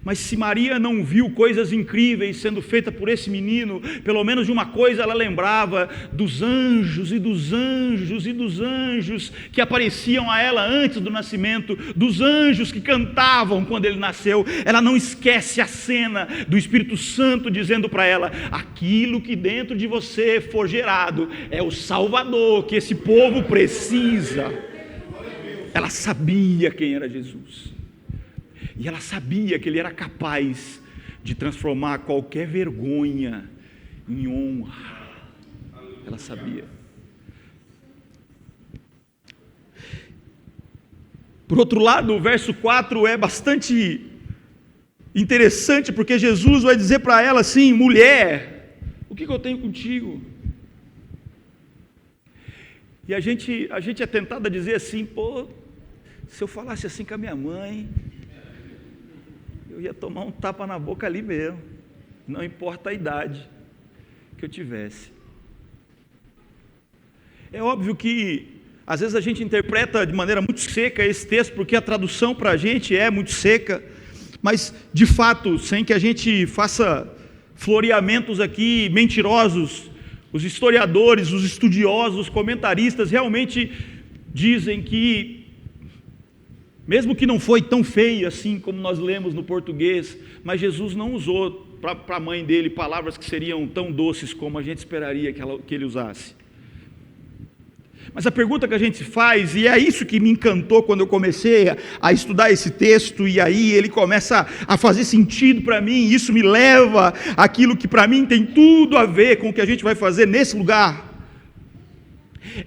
Mas se Maria não viu coisas incríveis sendo feitas por esse menino, pelo menos de uma coisa ela lembrava: dos anjos e dos anjos e dos anjos que apareciam a ela antes do nascimento, dos anjos que cantavam quando ele nasceu. Ela não esquece a cena do Espírito Santo dizendo para ela: aquilo que dentro de você for gerado é o Salvador que esse povo precisa. Ela sabia quem era Jesus. E ela sabia que ele era capaz de transformar qualquer vergonha em honra. Ela sabia. Por outro lado, o verso 4 é bastante interessante, porque Jesus vai dizer para ela assim: mulher, o que eu tenho contigo? E a gente é tentado a dizer assim: pô, se eu falasse assim com a minha mãe, eu ia tomar um tapa na boca ali mesmo, não importa a idade que eu tivesse. É óbvio que às vezes a gente interpreta de maneira muito seca esse texto, porque a tradução para a gente é muito seca, mas de fato, sem que a gente faça floreamentos aqui mentirosos, os historiadores, os estudiosos, os comentaristas realmente dizem que, mesmo que não foi tão feio assim como nós lemos no português, mas Jesus não usou para a mãe dele palavras que seriam tão doces como a gente esperaria que ele usasse. Mas a pergunta que a gente faz, e é isso que me encantou quando eu comecei a estudar esse texto, e aí ele começa a fazer sentido para mim, e isso me leva àquilo que para mim tem tudo a ver com o que a gente vai fazer nesse lugar.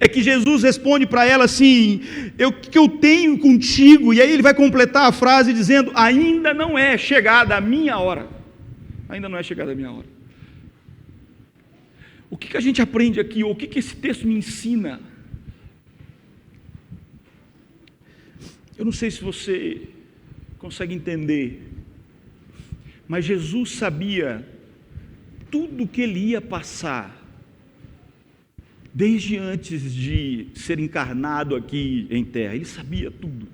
É que Jesus responde para ela assim: o que eu tenho contigo? E aí ele vai completar a frase dizendo: ainda não é chegada a minha hora. Ainda não é chegada a minha hora. O que a gente aprende aqui? Ou o que esse texto me ensina? Eu não sei se você consegue entender, mas Jesus sabia tudo o que ele ia passar desde antes de ser encarnado aqui em terra. Ele sabia tudo.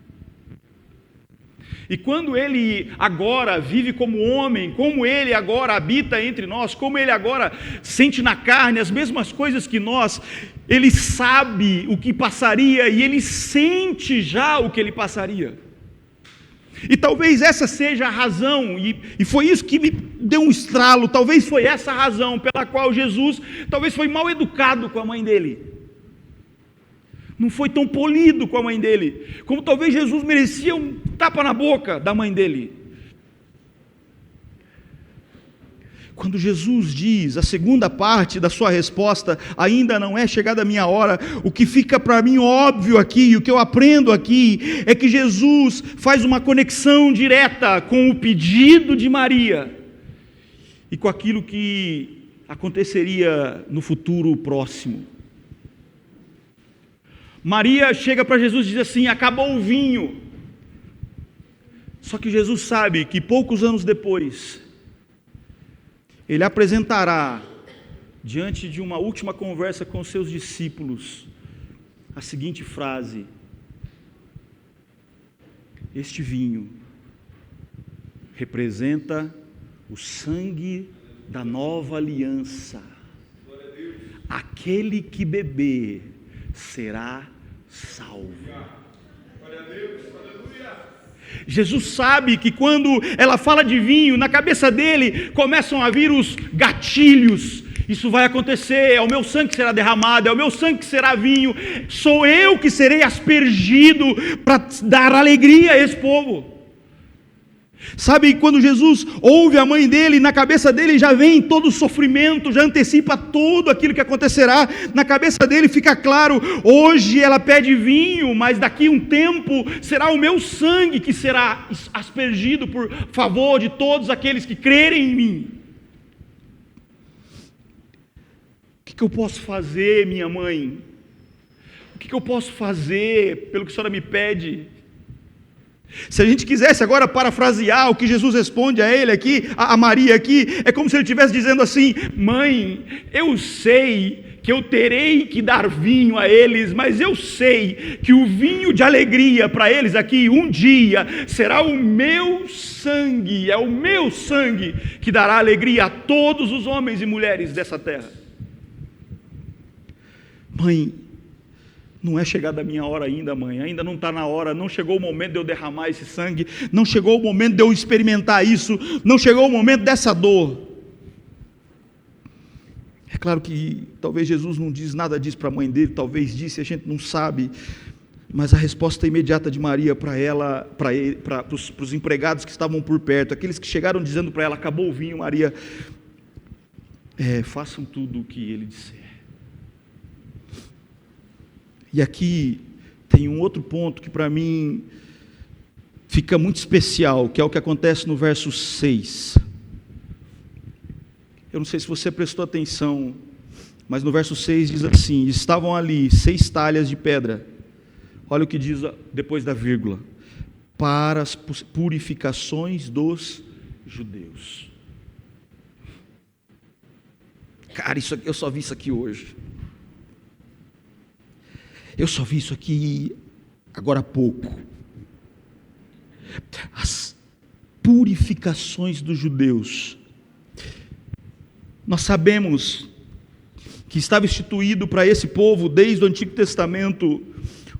E quando ele agora vive como homem, como ele agora habita entre nós, como ele agora sente na carne as mesmas coisas que nós, ele sabe o que passaria e ele sente já o que ele passaria. E talvez essa seja a razão, e foi isso que me deu um estralo, talvez foi essa a razão pela qual Jesus talvez foi mal educado com a mãe dele. Não foi tão polido com a mãe dele, como talvez Jesus merecia um tapa na boca da mãe dele. Quando Jesus diz a segunda parte da sua resposta, ainda não é chegada a minha hora, o que fica para mim óbvio aqui, o que eu aprendo aqui, é que Jesus faz uma conexão direta com o pedido de Maria e com aquilo que aconteceria no futuro próximo. Maria chega para Jesus e diz assim: acabou o vinho. Só que Jesus sabe que poucos anos depois, ele apresentará, diante de uma última conversa com seus discípulos, a seguinte frase: este vinho representa o sangue da nova aliança. Aquele que beber será salvo. Jesus sabe que quando ela fala de vinho, na cabeça dele começam a vir os gatilhos Isso vai acontecer, é o meu sangue que será derramado, é o meu sangue que será vinho, sou eu que serei aspergido para dar alegria a esse povo. Sabe, quando Jesus ouve a mãe dele, na cabeça dele já vem todo o sofrimento, já antecipa tudo aquilo que acontecerá, na cabeça dele fica claro, hoje ela pede vinho, mas daqui um tempo será o meu sangue que será aspergido por favor de todos aqueles que crerem em mim. O que eu posso fazer, minha mãe? O que eu posso fazer pelo que a senhora me pede? Se a gente quisesse agora parafrasear o que Jesus responde a ele aqui, a Maria aqui, é como se ele estivesse dizendo assim: mãe, eu sei que eu terei que dar vinho a eles, mas eu sei que o vinho de alegria para eles aqui um dia será o meu sangue, é o meu sangue que dará alegria a todos os homens e mulheres dessa terra. Mãe, não é chegada a minha hora ainda, mãe, ainda não está na hora, não chegou o momento de eu derramar esse sangue, não chegou o momento de eu experimentar isso, não chegou o momento dessa dor. É claro que talvez Jesus não diz nada disso para a mãe dele, talvez disse, a gente não sabe, mas a resposta imediata de Maria para ela, para os empregados que estavam por perto, aqueles que chegaram dizendo para ela, acabou o vinho, Maria, façam tudo o que ele disser. E aqui tem um outro ponto que para mim fica muito especial, que é o que acontece no verso 6. Eu não sei se você prestou atenção, mas no verso 6 diz assim: estavam ali 6 talhas de pedra. Olha o que diz depois da vírgula: para as purificações dos judeus. Cara, isso aqui, eu só vi isso aqui hoje. Eu só vi isso aqui agora há pouco. As purificações dos judeus. Nós sabemos que estava instituído para esse povo, desde o Antigo Testamento,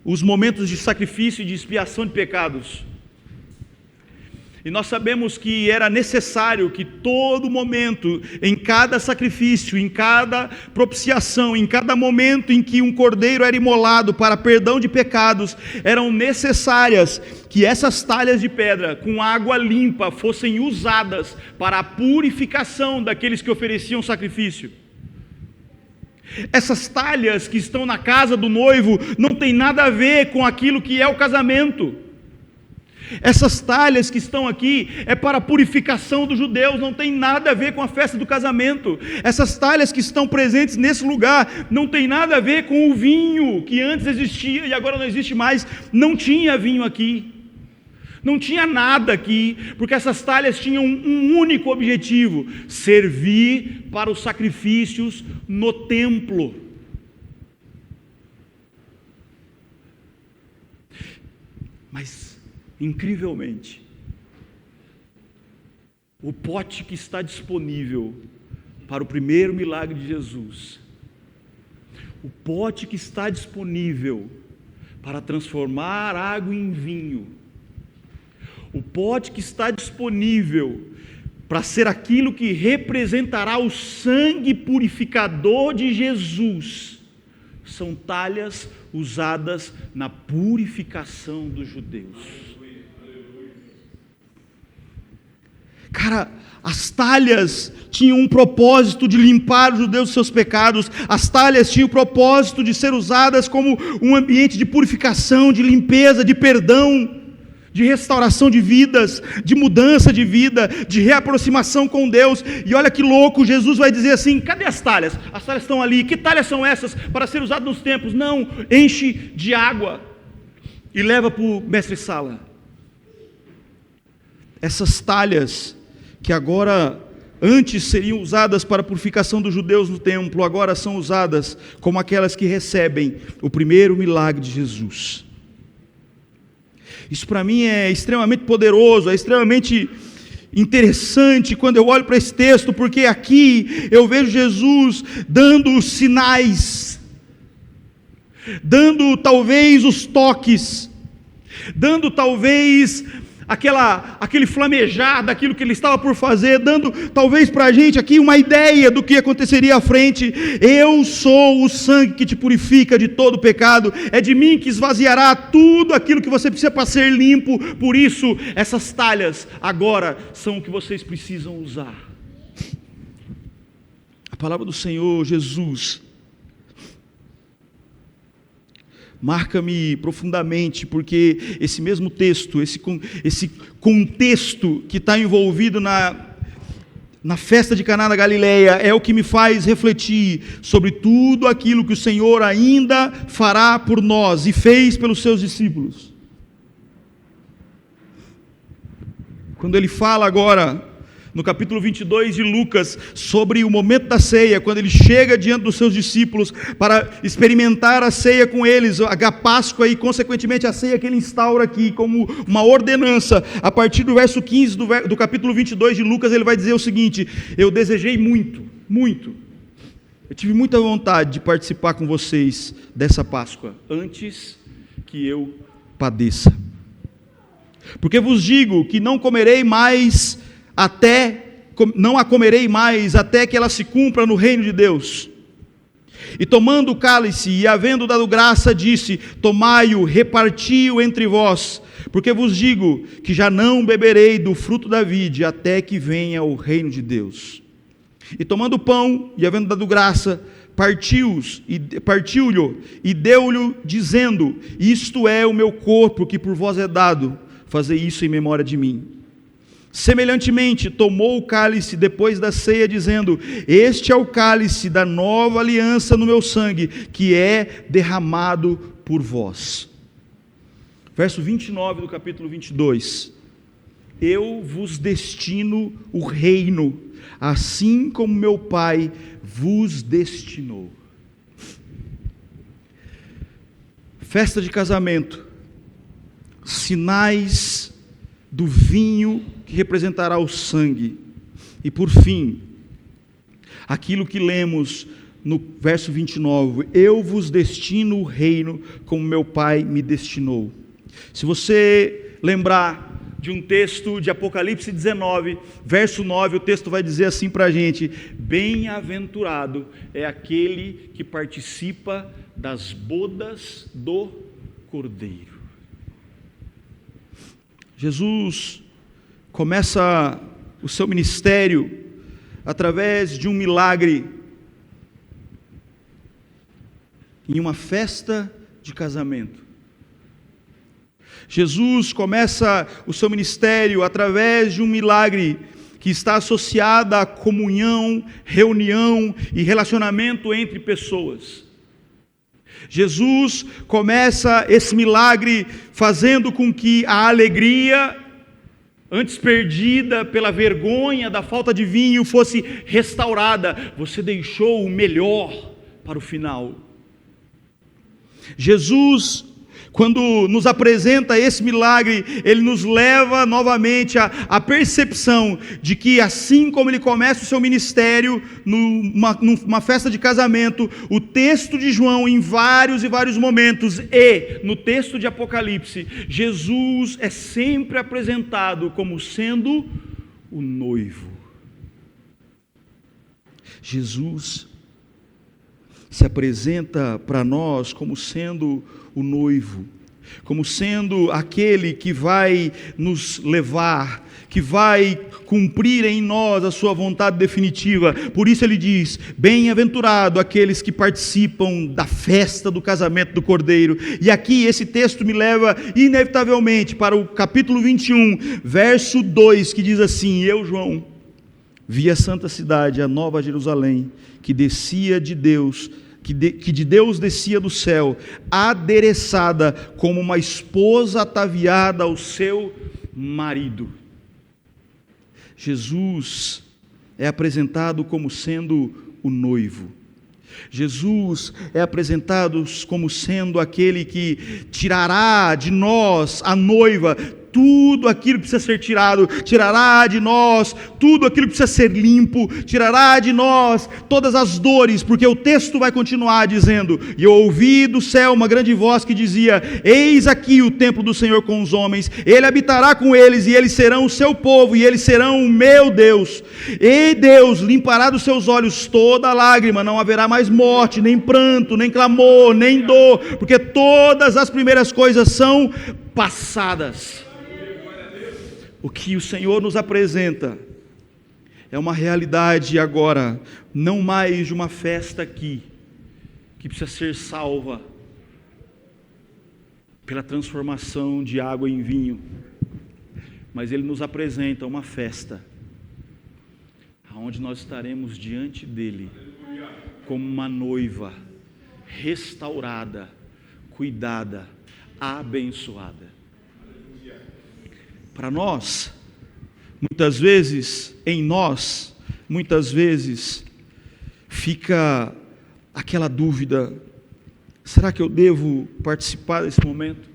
os momentos de sacrifício e de expiação de pecados. E nós sabemos que era necessário que todo momento, em cada sacrifício, em cada propiciação, em cada momento em que um cordeiro era imolado para perdão de pecados, eram necessárias que essas talhas de pedra com água limpa fossem usadas para a purificação daqueles que ofereciam sacrifício. Essas talhas que estão na casa do noivo não tem nada a ver com aquilo que é o casamento. Essas talhas que estão aqui é para a purificação dos judeus, não tem nada a ver com a festa do casamento. Essas talhas que estão presentes nesse lugar não tem nada a ver com o vinho que antes existia e agora não existe mais. Não tinha vinho aqui, não tinha nada aqui, porque essas talhas tinham um único objetivo: servir para os sacrifícios no templo. Mas incrivelmente, o pote que está disponível para o primeiro milagre de Jesus, o pote que está disponível para transformar água em vinho, o pote que está disponível para ser aquilo que representará o sangue purificador de Jesus, são talhas usadas na purificação dos judeus. Cara, as talhas tinham um propósito de limpar os judeus dos seus pecados. As talhas tinham o propósito de ser usadas como um ambiente de purificação, de limpeza, de perdão, de restauração de vidas, de mudança de vida, de reaproximação com Deus. E olha que louco, Jesus vai dizer assim: cadê as talhas? As talhas estão ali. Que talhas são essas para ser usadas nos templos? Não, enche de água e leva para o mestre-sala. Essas talhas que agora, antes seriam usadas para a purificação dos judeus no templo, agora são usadas como aquelas que recebem o primeiro milagre de Jesus. Isso para mim é extremamente poderoso, é extremamente interessante quando eu olho para esse texto, porque aqui eu vejo Jesus dando os sinais, dando talvez os toques, dando talvez aquele flamejar daquilo que ele estava por fazer, dando talvez para a gente aqui uma ideia do que aconteceria à frente. Eu sou o sangue que te purifica de todo pecado, é de mim que esvaziará tudo aquilo que você precisa para ser limpo. Por isso, essas talhas agora são o que vocês precisam usar. A palavra do Senhor Jesus marca-me profundamente, porque esse mesmo texto, esse contexto que está envolvido na festa de Caná da Galileia, é o que me faz refletir sobre tudo aquilo que o Senhor ainda fará por nós e fez pelos seus discípulos. Quando ele fala agora, no capítulo 22 de Lucas, sobre o momento da ceia, quando ele chega diante dos seus discípulos para experimentar a ceia com eles, a Páscoa e consequentemente a ceia que ele instaura aqui como uma ordenança, a partir do verso 15 do capítulo 22 de Lucas, ele vai dizer o seguinte: eu desejei muito, eu tive muita vontade de participar com vocês dessa Páscoa, antes que eu padeça. Porque vos digo que não a comerei mais até que ela se cumpra no reino de Deus. E tomando o cálice e havendo dado graça, disse: tomai-o, reparti-o entre vós, porque vos digo que já não beberei do fruto da vide até que venha o reino de Deus. E tomando o pão e havendo dado graça, partiu-lhe e deu-lhe, dizendo: isto é o meu corpo que por vós é dado, fazei isso em memória de mim. Semelhantemente, tomou o cálice depois da ceia, dizendo: este é o cálice da nova aliança no meu sangue, que é derramado por vós. Verso 29 do capítulo 22. Eu vos destino o reino, assim como meu Pai vos destinou. Festa de casamento, sinais do vinho que representará o sangue. E por fim, aquilo que lemos no verso 29, eu vos destino o reino como meu Pai me destinou. Se você lembrar de um texto de Apocalipse 19, verso 9, o texto vai dizer assim para a gente: bem-aventurado é aquele que participa das bodas do Cordeiro. Jesus começa o seu ministério através de um milagre em uma festa de casamento. Jesus começa o seu ministério através de um milagre que está associado à comunhão, reunião e relacionamento entre pessoas. Jesus começa esse milagre fazendo com que a alegria, antes perdida pela vergonha da falta de vinho, fosse restaurada. Você deixou o melhor para o final. Jesus, quando nos apresenta esse milagre, ele nos leva novamente à percepção de que, assim como ele começa o seu ministério numa festa de casamento, o texto de João, em vários e vários momentos, e no texto de Apocalipse, Jesus é sempre apresentado como sendo o noivo. Jesus se apresenta para nós como sendo o noivo, como sendo aquele que vai nos levar, que vai cumprir em nós a sua vontade definitiva. Por isso ele diz: bem-aventurado aqueles que participam da festa do casamento do Cordeiro. E aqui esse texto me leva inevitavelmente para o capítulo 21, verso 2, que diz assim: eu, João, vi a santa cidade, a nova Jerusalém, que descia de Deus, que de Deus descia do céu, adereçada como uma esposa ataviada ao seu marido. Jesus é apresentado como sendo o noivo. Jesus é apresentado como sendo aquele que tirará de nós, a noiva, tudo aquilo que precisa ser tirado, tirará de nós tudo aquilo que precisa ser limpo, tirará de nós todas as dores, porque o texto vai continuar dizendo: e eu ouvi do céu uma grande voz que dizia: eis aqui o templo do Senhor com os homens, ele habitará com eles, e eles serão o seu povo, e eles serão o meu Deus, e Deus limpará dos seus olhos toda lágrima, não haverá mais morte, nem pranto, nem clamor, nem dor, porque todas as primeiras coisas são passadas. O que o Senhor nos apresenta é uma realidade agora, não mais de uma festa aqui, que precisa ser salva pela transformação de água em vinho, mas Ele nos apresenta uma festa, onde nós estaremos diante dEle, como uma noiva, restaurada, cuidada, abençoada. Para nós, muitas vezes, muitas vezes, fica aquela dúvida: será que eu devo participar desse momento?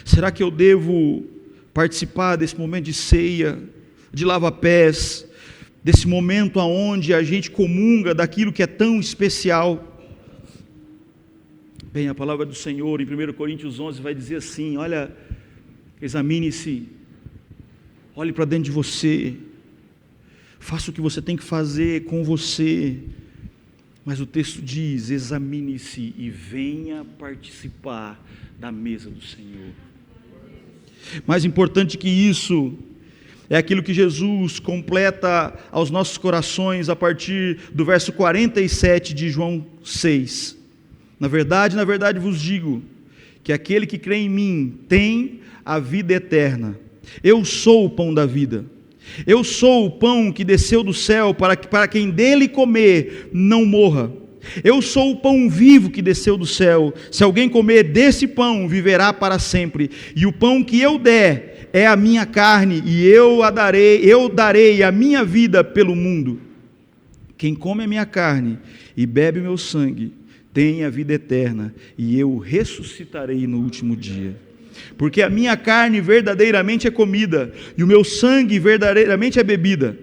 Será que eu devo participar desse momento de ceia, de lava-pés, desse momento onde a gente comunga daquilo que é tão especial? Bem, a palavra do Senhor em 1 Coríntios 11 vai dizer assim: olha, examine-se, olhe para dentro de você, faça o que você tem que fazer com você, mas o texto diz: examine-se e venha participar da mesa do Senhor. Mais importante que isso, é aquilo que Jesus completa aos nossos corações a partir do verso 47 de João 6. Na verdade vos digo, que aquele que crê em mim tem a vida eterna. Eu sou o pão da vida. Eu sou o pão que desceu do céu para quem dele comer não morra. Eu sou o pão vivo que desceu do céu. Se alguém comer desse pão, viverá para sempre. E o pão que eu der é a minha carne, e eu darei a minha vida pelo mundo. Quem come a minha carne e bebe o meu sangue tem a vida eterna, e eu ressuscitarei no último dia. Porque a minha carne verdadeiramente é comida, e o meu sangue verdadeiramente é bebida.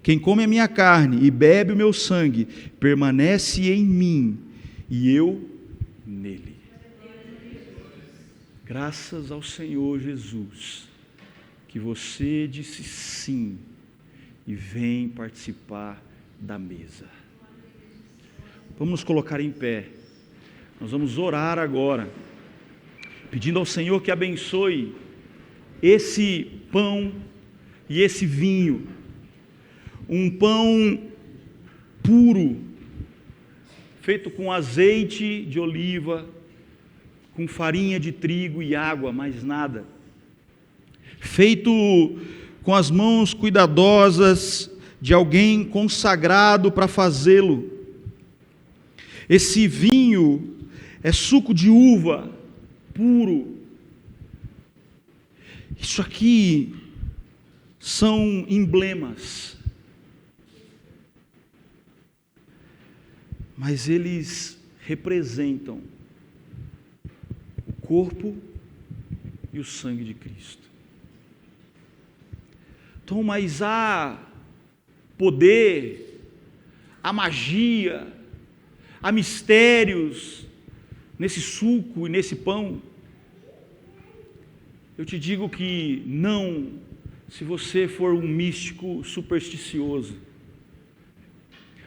Quem come a minha carne e bebe o meu sangue, permanece em mim, e eu nele. Graças ao Senhor Jesus, que você disse sim, e vem participar da mesa. Vamos nos colocar em pé. Nós vamos orar agora, pedindo ao Senhor que abençoe esse pão e esse vinho. Um pão puro, feito com azeite de oliva, com farinha de trigo e água, mais nada. Feito com as mãos cuidadosas de alguém consagrado para fazê-lo. Esse vinho é suco de uva puro. Isso aqui são emblemas, mas eles representam o corpo e o sangue de Cristo. Então, mas há poder, há magia, há mistérios nesse suco e nesse pão. Eu te digo que não, se você for um místico supersticioso.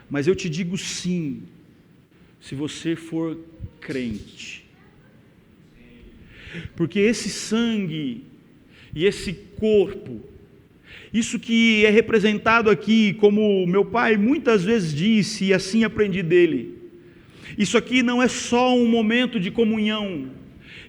Mas eu te digo sim, se você for crente. Porque esse sangue e esse corpo, isso que é representado aqui, como meu pai muitas vezes disse, e assim aprendi dele, isso aqui não é só um momento de comunhão,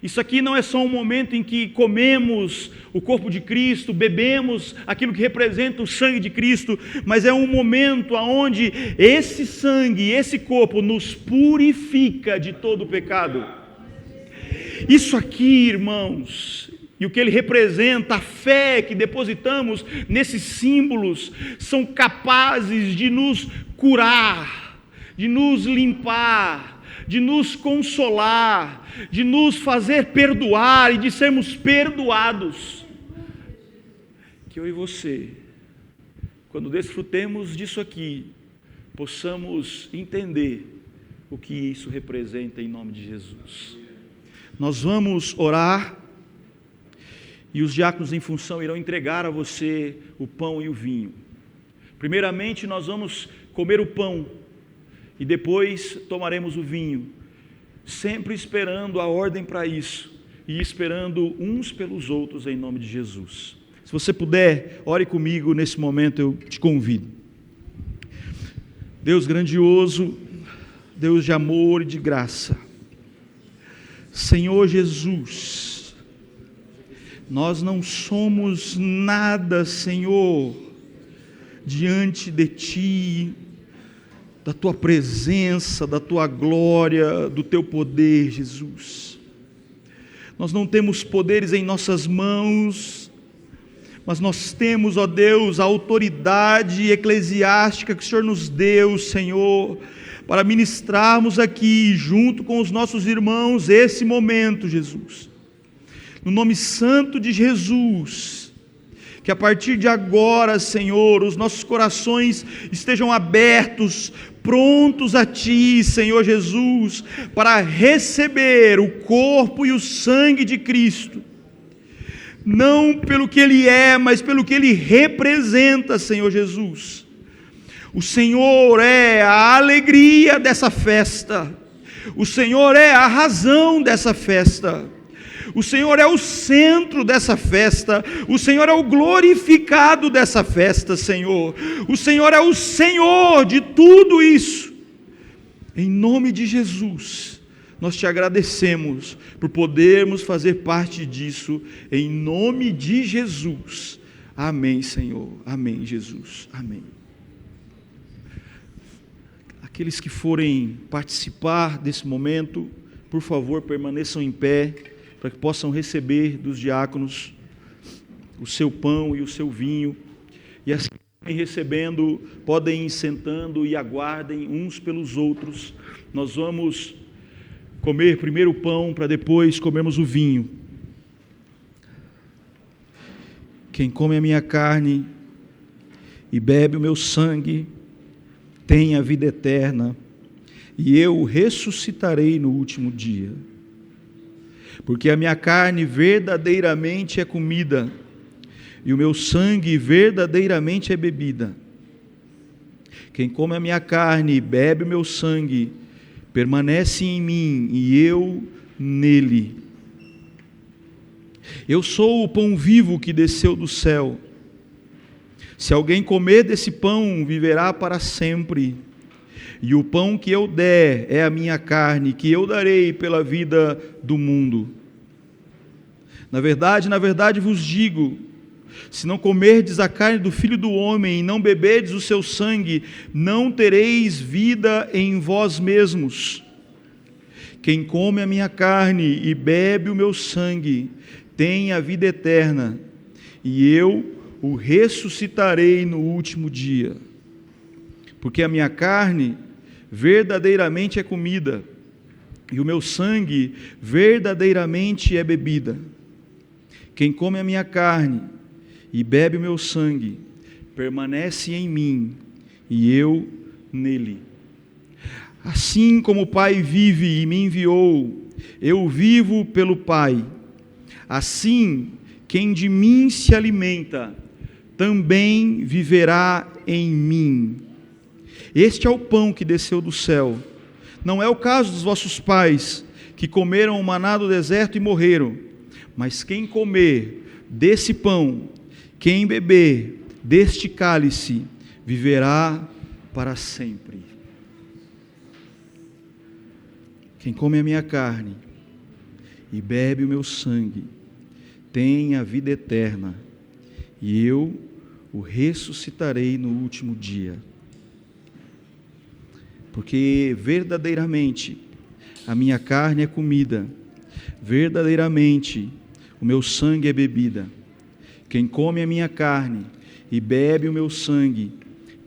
isso aqui não é só um momento em que comemos o corpo de Cristo, bebemos aquilo que representa o sangue de Cristo, mas é um momento onde esse sangue, esse corpo nos purifica de todo o pecado. Isso aqui, irmãos, e o que ele representa, a fé que depositamos nesses símbolos, são capazes de nos curar, de nos limpar, de nos consolar, de nos fazer perdoar e de sermos perdoados. Que eu e você, quando desfrutemos disso aqui, possamos entender o que isso representa em nome de Jesus. Nós vamos orar e os diáconos em função irão entregar a você o pão e o vinho. Primeiramente nós vamos comer o pão e depois tomaremos o vinho, sempre esperando a ordem para isso e esperando uns pelos outros em nome de Jesus. Se você puder, ore comigo nesse momento, eu te convido. Deus grandioso, Deus de amor e de graça, Senhor Jesus, nós não somos nada, Senhor, diante de Ti, da Tua presença, da Tua glória, do Teu poder, Jesus. Nós não temos poderes em nossas mãos, mas nós temos, ó Deus, a autoridade eclesiástica que o Senhor nos deu, Senhor, para ministrarmos aqui, junto com os nossos irmãos, esse momento, Jesus. No nome santo de Jesus, que a partir de agora, Senhor, os nossos corações estejam abertos, prontos a Ti, Senhor Jesus, para receber o corpo e o sangue de Cristo. Não pelo que Ele é, mas pelo que Ele representa, Senhor Jesus. O Senhor é a alegria dessa festa. O Senhor é a razão dessa festa. O Senhor é o centro dessa festa. O Senhor é o glorificado dessa festa, Senhor. O Senhor é o Senhor de tudo isso. Em nome de Jesus, nós te agradecemos por podermos fazer parte disso, em nome de Jesus. Amém, Senhor. Amém, Jesus. Amém. Aqueles que forem participar desse momento, por favor, permaneçam em pé, para que possam receber dos diáconos o seu pão e o seu vinho. E assim, recebendo, podem ir sentando e aguardem uns pelos outros. Nós vamos comer primeiro o pão, para depois comermos o vinho. Quem come a minha carne e bebe o meu sangue, tem a vida eterna, e eu o ressuscitarei no último dia. Porque a minha carne verdadeiramente é comida, e o meu sangue verdadeiramente é bebida. Quem come a minha carne e bebe o meu sangue, permanece em mim e eu nele. Eu sou o pão vivo que desceu do céu. Se alguém comer desse pão, viverá para sempre. E o pão que eu der é a minha carne, que eu darei pela vida do mundo. Na verdade vos digo, se não comerdes a carne do Filho do Homem e não beberdes o seu sangue, não tereis vida em vós mesmos. Quem come a minha carne e bebe o meu sangue, tem a vida eterna, e eu o ressuscitarei no último dia. Porque a minha carne verdadeiramente é comida, e o meu sangue verdadeiramente é bebida. Quem come a minha carne e bebe o meu sangue, permanece em mim, e eu nele. Assim como o Pai vive e me enviou, eu vivo pelo Pai. Assim, quem de mim se alimenta, também viverá em mim. Este é o pão que desceu do céu. Não é o caso dos vossos pais, que comeram o maná do deserto e morreram. Mas quem comer desse pão, quem beber deste cálice, viverá para sempre. Quem come a minha carne e bebe o meu sangue, tem a vida eterna, e eu o ressuscitarei no último dia. Porque verdadeiramente a minha carne é comida, verdadeiramente o meu sangue é bebida. Quem come a minha carne e bebe o meu sangue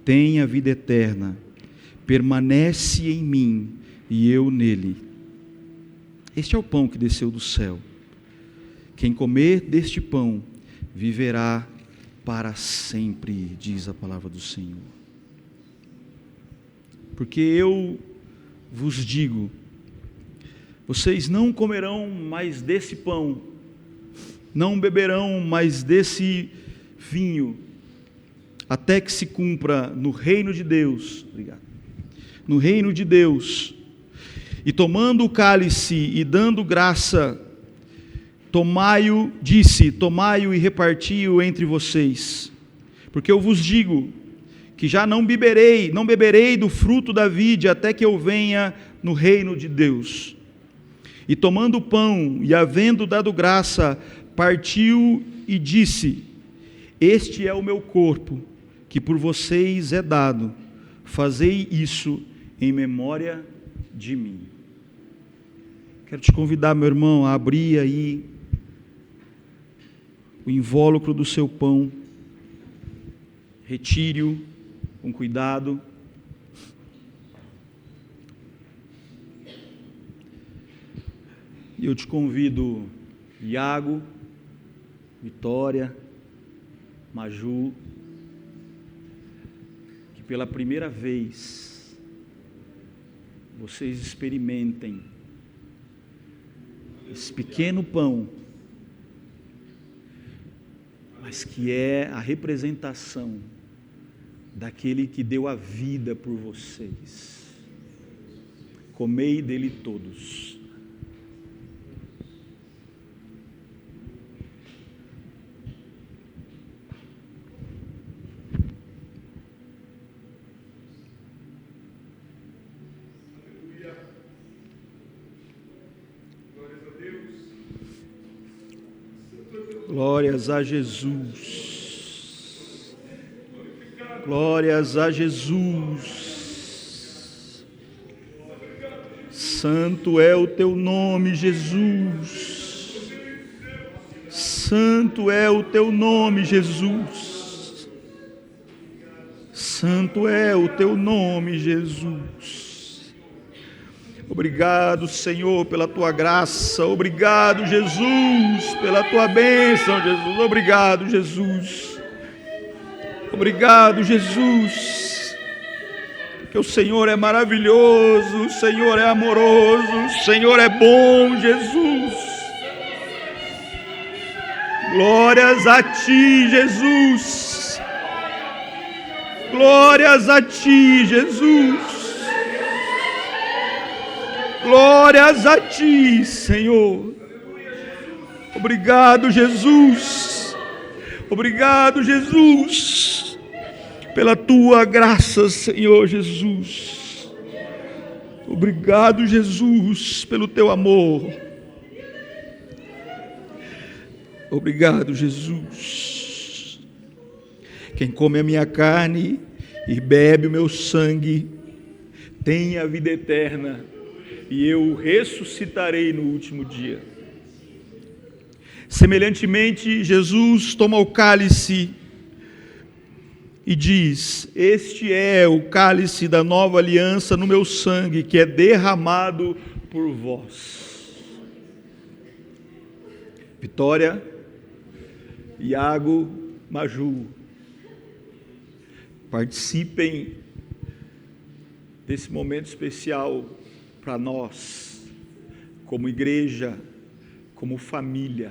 tem a vida eterna, permanece em mim e eu nele. Este é o pão que desceu do céu. Quem comer deste pão viverá para sempre, diz a palavra do Senhor. Porque eu vos digo, vocês não comerão mais desse pão, não beberão mais desse vinho, até que se cumpra no reino de Deus, no reino de Deus. E tomando o cálice e dando graça, tomai-o e reparti-o entre vocês. Porque eu vos digo que já não beberei do fruto da vide até que eu venha no reino de Deus. E tomando o pão e havendo dado graça, partiu e disse: este é o meu corpo, que por vocês é dado, fazei isso em memória de mim. Quero te convidar, meu irmão, a abrir aí o invólucro do seu pão, retire-o com cuidado. E eu te convido, Iago, Vitória, Maju, que pela primeira vez vocês experimentem esse pequeno pão, mas que é a representação daquele que deu a vida por vocês. Comei dele todos. Glórias a Jesus. Glórias a Jesus. Santo é o teu nome, Jesus. Santo é o teu nome, Jesus. Santo é o teu nome, Jesus. Obrigado, Senhor, pela tua graça. Obrigado, Jesus, pela tua bênção, Jesus. Obrigado, Jesus. Obrigado, Jesus. Porque o Senhor é maravilhoso, o Senhor é amoroso, o Senhor é bom, Jesus. Glórias a ti, Jesus. Glórias a ti, Jesus. Glórias a ti, Senhor. Obrigado, Jesus. Obrigado, Jesus, pela tua graça, Senhor Jesus. Obrigado, Jesus, pelo teu amor. Obrigado, Jesus. Quem come a minha carne e bebe o meu sangue tem a vida eterna, e eu o ressuscitarei no último dia. Semelhantemente, Jesus toma o cálice e diz: este é o cálice da nova aliança no meu sangue, que é derramado por vós. Vitória, Iago, Maju, participem desse momento especial para nós, como igreja, como família.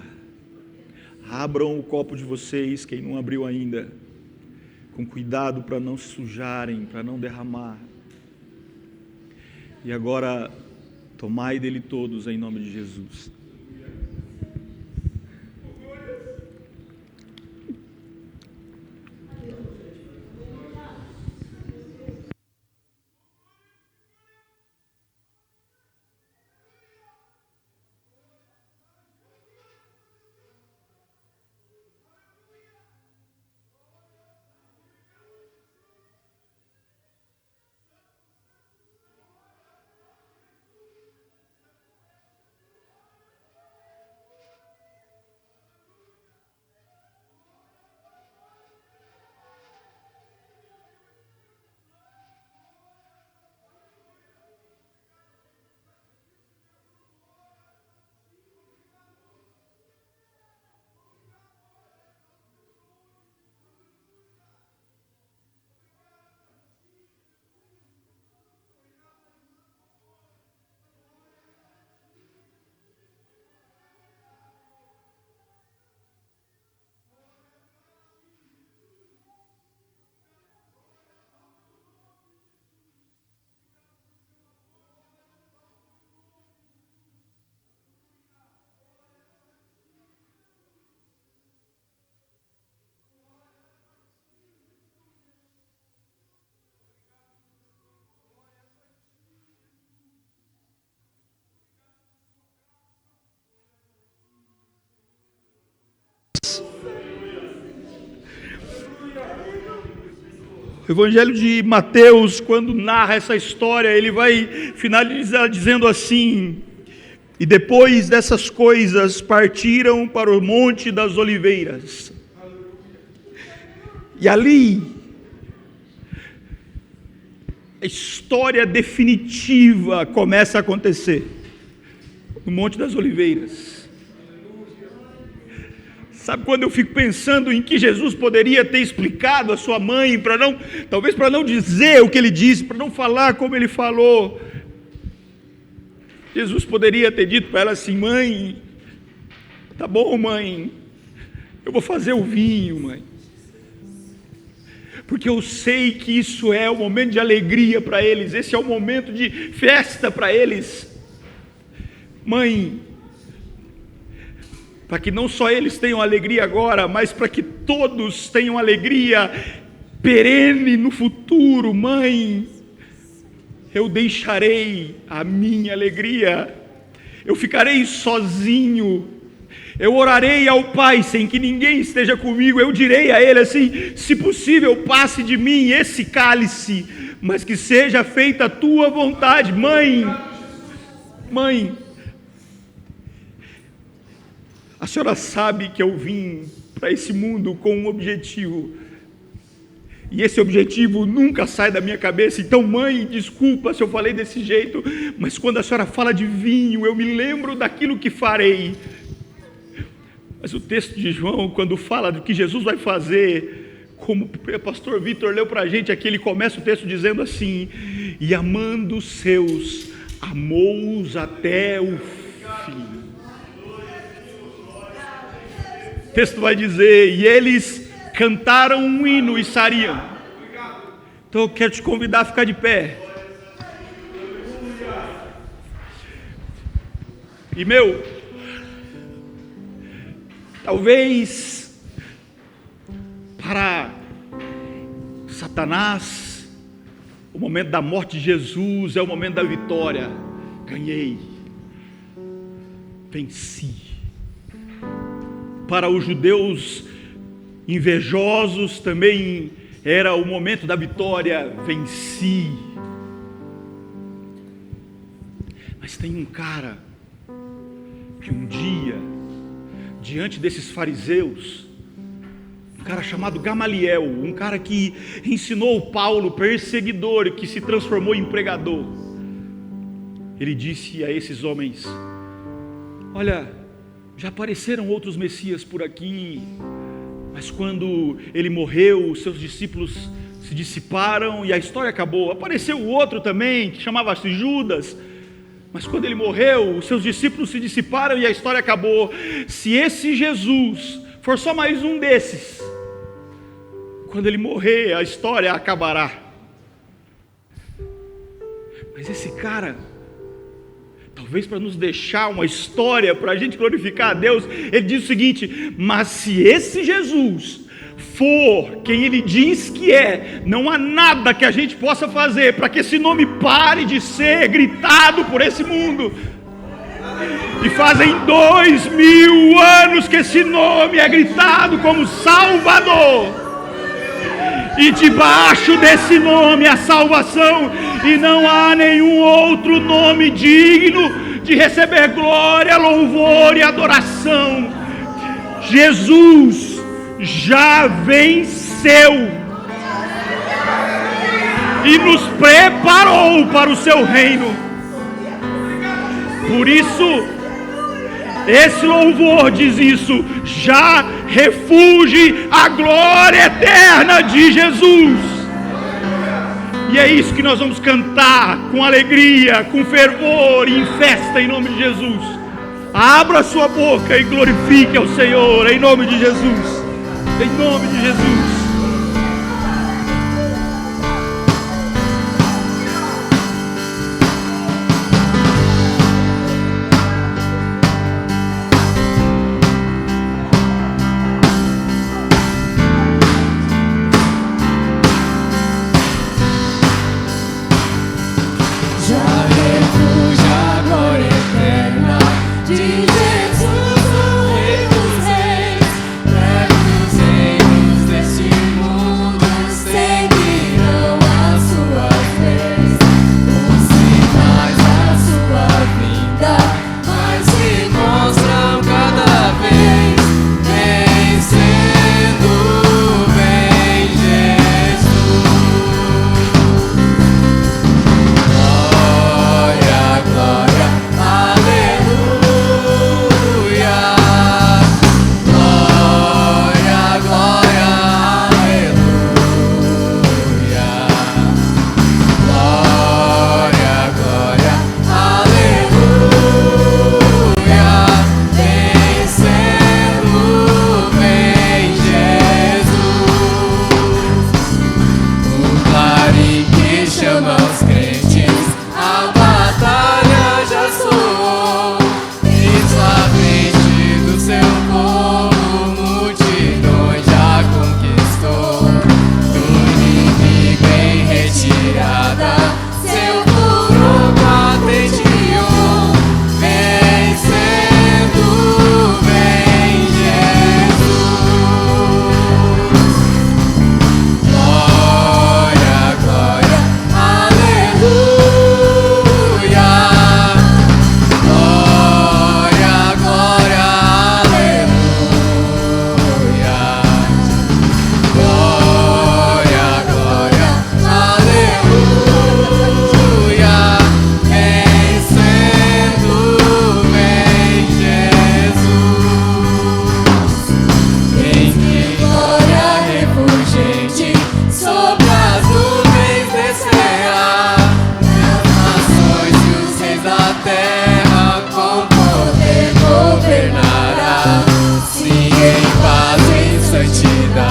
Abram o copo de vocês, quem não abriu ainda, com cuidado para não se sujarem, para não derramar. E agora, tomai dele todos em nome de Jesus. O Evangelho de Mateus, quando narra essa história, ele vai finalizar dizendo assim: e depois dessas coisas partiram para o Monte das Oliveiras. E ali, a história definitiva começa a acontecer, no Monte das Oliveiras. Sabe quando eu fico pensando em que Jesus poderia ter explicado a sua mãe, talvez para não dizer o que ele disse, para não falar como ele falou. Jesus poderia ter dito para ela assim: mãe, tá bom mãe, eu vou fazer o vinho, mãe, porque eu sei que isso é o momento de alegria para eles, esse é o momento de festa para eles. Mãe, para que não só eles tenham alegria agora, mas para que todos tenham alegria perene no futuro, mãe, eu deixarei a minha alegria, eu ficarei sozinho, eu orarei ao Pai sem que ninguém esteja comigo, eu direi a Ele assim: se possível, passe de mim esse cálice, mas que seja feita a tua vontade. Mãe, a senhora sabe que eu vim para esse mundo com um objetivo, e esse objetivo nunca sai da minha cabeça. Então, mãe, desculpa se eu falei desse jeito, mas quando a senhora fala de vinho, eu me lembro daquilo que farei. Mas o texto de João, quando fala do que Jesus vai fazer, como o pastor Vitor leu para a gente aqui, ele começa o texto dizendo assim: e amando os seus, amou-os até o fim. O texto vai dizer: e eles cantaram um hino e saíram. Então eu quero te convidar a ficar de pé. E talvez para Satanás o momento da morte de Jesus é o momento da vitória. Ganhei, venci. Para os judeus invejosos também era o momento da vitória, venci. Mas tem um cara que um dia, diante desses fariseus, um cara chamado Gamaliel, um cara que ensinou Paulo, perseguidor, que se transformou em pregador, ele disse a esses homens: olha, já apareceram outros Messias por aqui, mas quando ele morreu, os seus discípulos se dissiparam e a história acabou. Apareceu o outro também, que chamava-se Judas, mas quando ele morreu, os seus discípulos se dissiparam e a história acabou. Se esse Jesus for só mais um desses, quando ele morrer, a história acabará. Mas esse cara, talvez para nos deixar uma história, para a gente glorificar a Deus, ele diz o seguinte: mas se esse Jesus for quem ele diz que é, não há nada que a gente possa fazer para que esse nome pare de ser gritado por esse mundo. E fazem 2000 anos que esse nome é gritado como Salvador, e debaixo desse nome a salvação, e não há nenhum outro nome digno de receber glória, louvor e adoração. Jesus já venceu e nos preparou para o seu reino. Por isso, esse louvor diz isso: já refugie a glória eterna de Jesus. E é isso que nós vamos cantar com alegria, com fervor e em festa, em nome de Jesus. Abra sua boca e glorifique ao Senhor, em nome de Jesus. Em nome de Jesus. Jesus, o Rei dos Reis, leva os reinos deste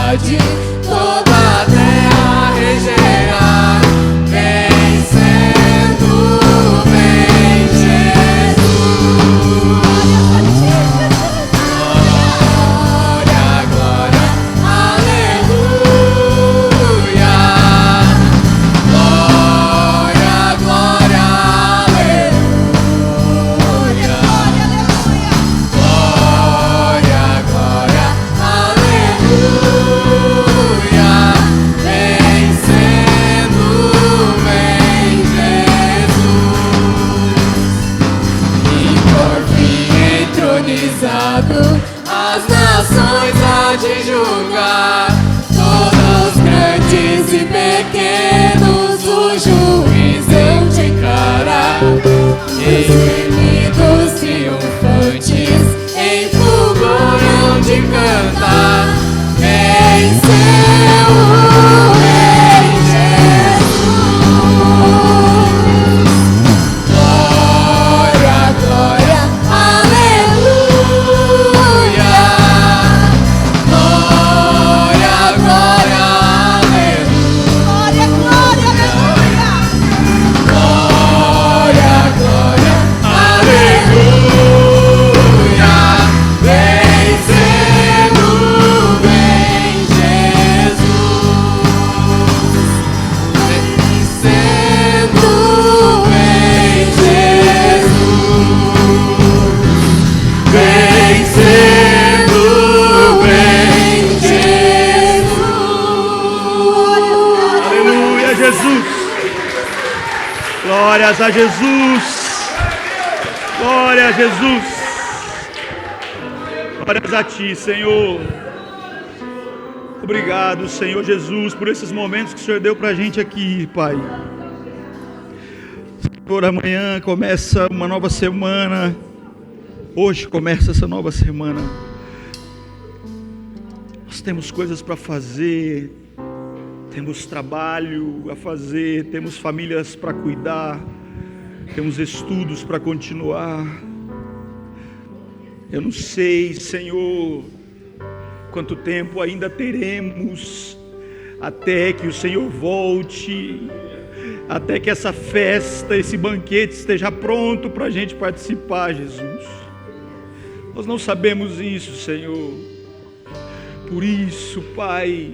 cidade, toda a terra regerá, vencendo, vem Jesus. Glória, glória, aleluia. Glória, glória, aleluia. Glória, glória, aleluia. Vencendo, vem Jesus. E por fim entronizado, as nações há de julgar, todos grandes e pequenos, o juiz hão de encarar. Escolhidos triunfantes, em fulgor hão de cantar, venceu o Rei Jesus. Glória, glória, aleluia. Glória, glória, aleluia. Glória, glória, aleluia. Vencendo, vem Jesus. Vencendo, vem Jesus. Vencendo, vem Jesus. Aleluia, Jesus. Glórias a Jesus. Glória a Jesus. Glórias a Ti, Senhor. Obrigado, Senhor Jesus, por esses momentos que o Senhor deu pra gente aqui, Pai. Senhor, amanhã começa uma nova semana. Hoje começa essa nova semana. Nós temos coisas para fazer, temos trabalho a fazer, temos famílias para cuidar, temos estudos para continuar. Eu não sei, Senhor, quanto tempo ainda teremos até que o Senhor volte, até que essa festa, esse banquete esteja pronto para a gente participar, Jesus. Nós não sabemos isso, Senhor. Por isso, Pai,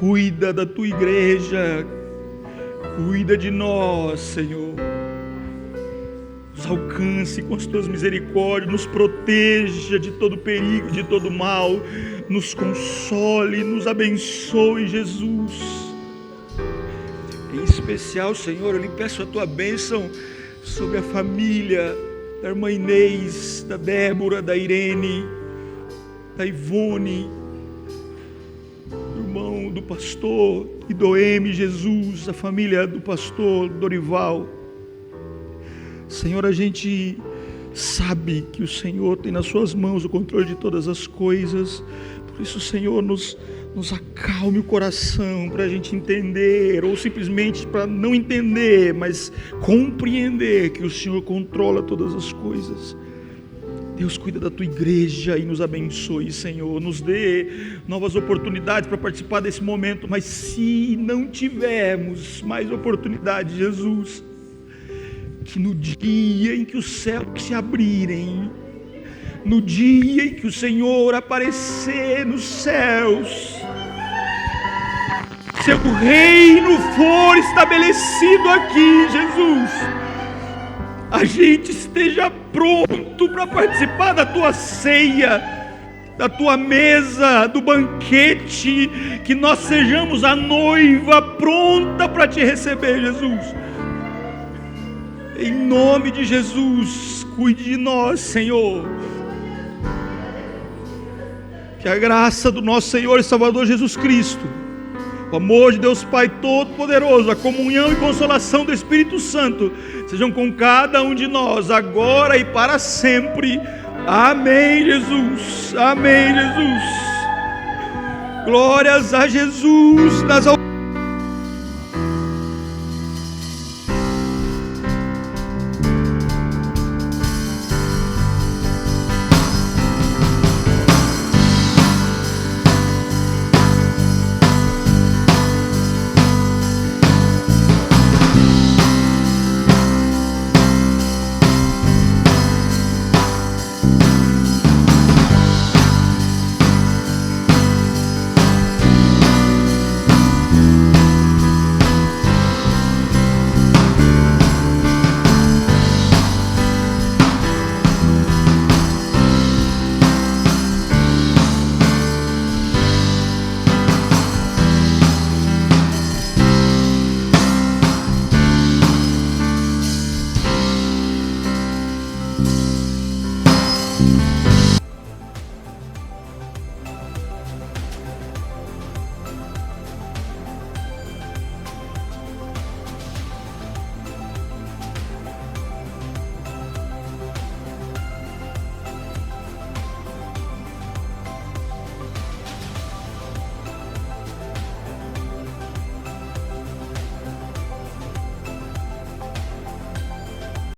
cuida da Tua igreja, cuida de nós, Senhor. Nos alcance com as Tuas misericórdias, nos proteja de todo perigo, de todo mal, nos console, nos abençoe, Jesus. Em especial, Senhor, eu lhe peço a Tua bênção sobre a família da irmã Inês, da Débora, da Irene, da Ivone, do irmão do pastor Idoeme, Jesus, a família do pastor Dorival. Senhor, a gente sabe que o Senhor tem nas suas mãos o controle de todas as coisas. Por isso, Senhor, nos acalme o coração para a gente entender, ou simplesmente para não entender, mas compreender que o Senhor controla todas as coisas. Deus, cuida da Tua igreja e nos abençoe, Senhor. Nos dê novas oportunidades para participar desse momento, mas se não tivermos mais oportunidade, Jesus, que no dia em que os céus se abrirem, no dia em que o Senhor aparecer nos céus, seu reino for estabelecido aqui, Jesus, a gente esteja pronto para participar da Tua ceia, da Tua mesa, do banquete, que nós sejamos a noiva pronta para Te receber, Jesus. Em nome de Jesus, cuide de nós, Senhor. Que a graça do nosso Senhor e Salvador Jesus Cristo, o amor de Deus Pai Todo-Poderoso, a comunhão e consolação do Espírito Santo sejam com cada um de nós, agora e para sempre. Amém, Jesus. Amém, Jesus. Glórias a Jesus nas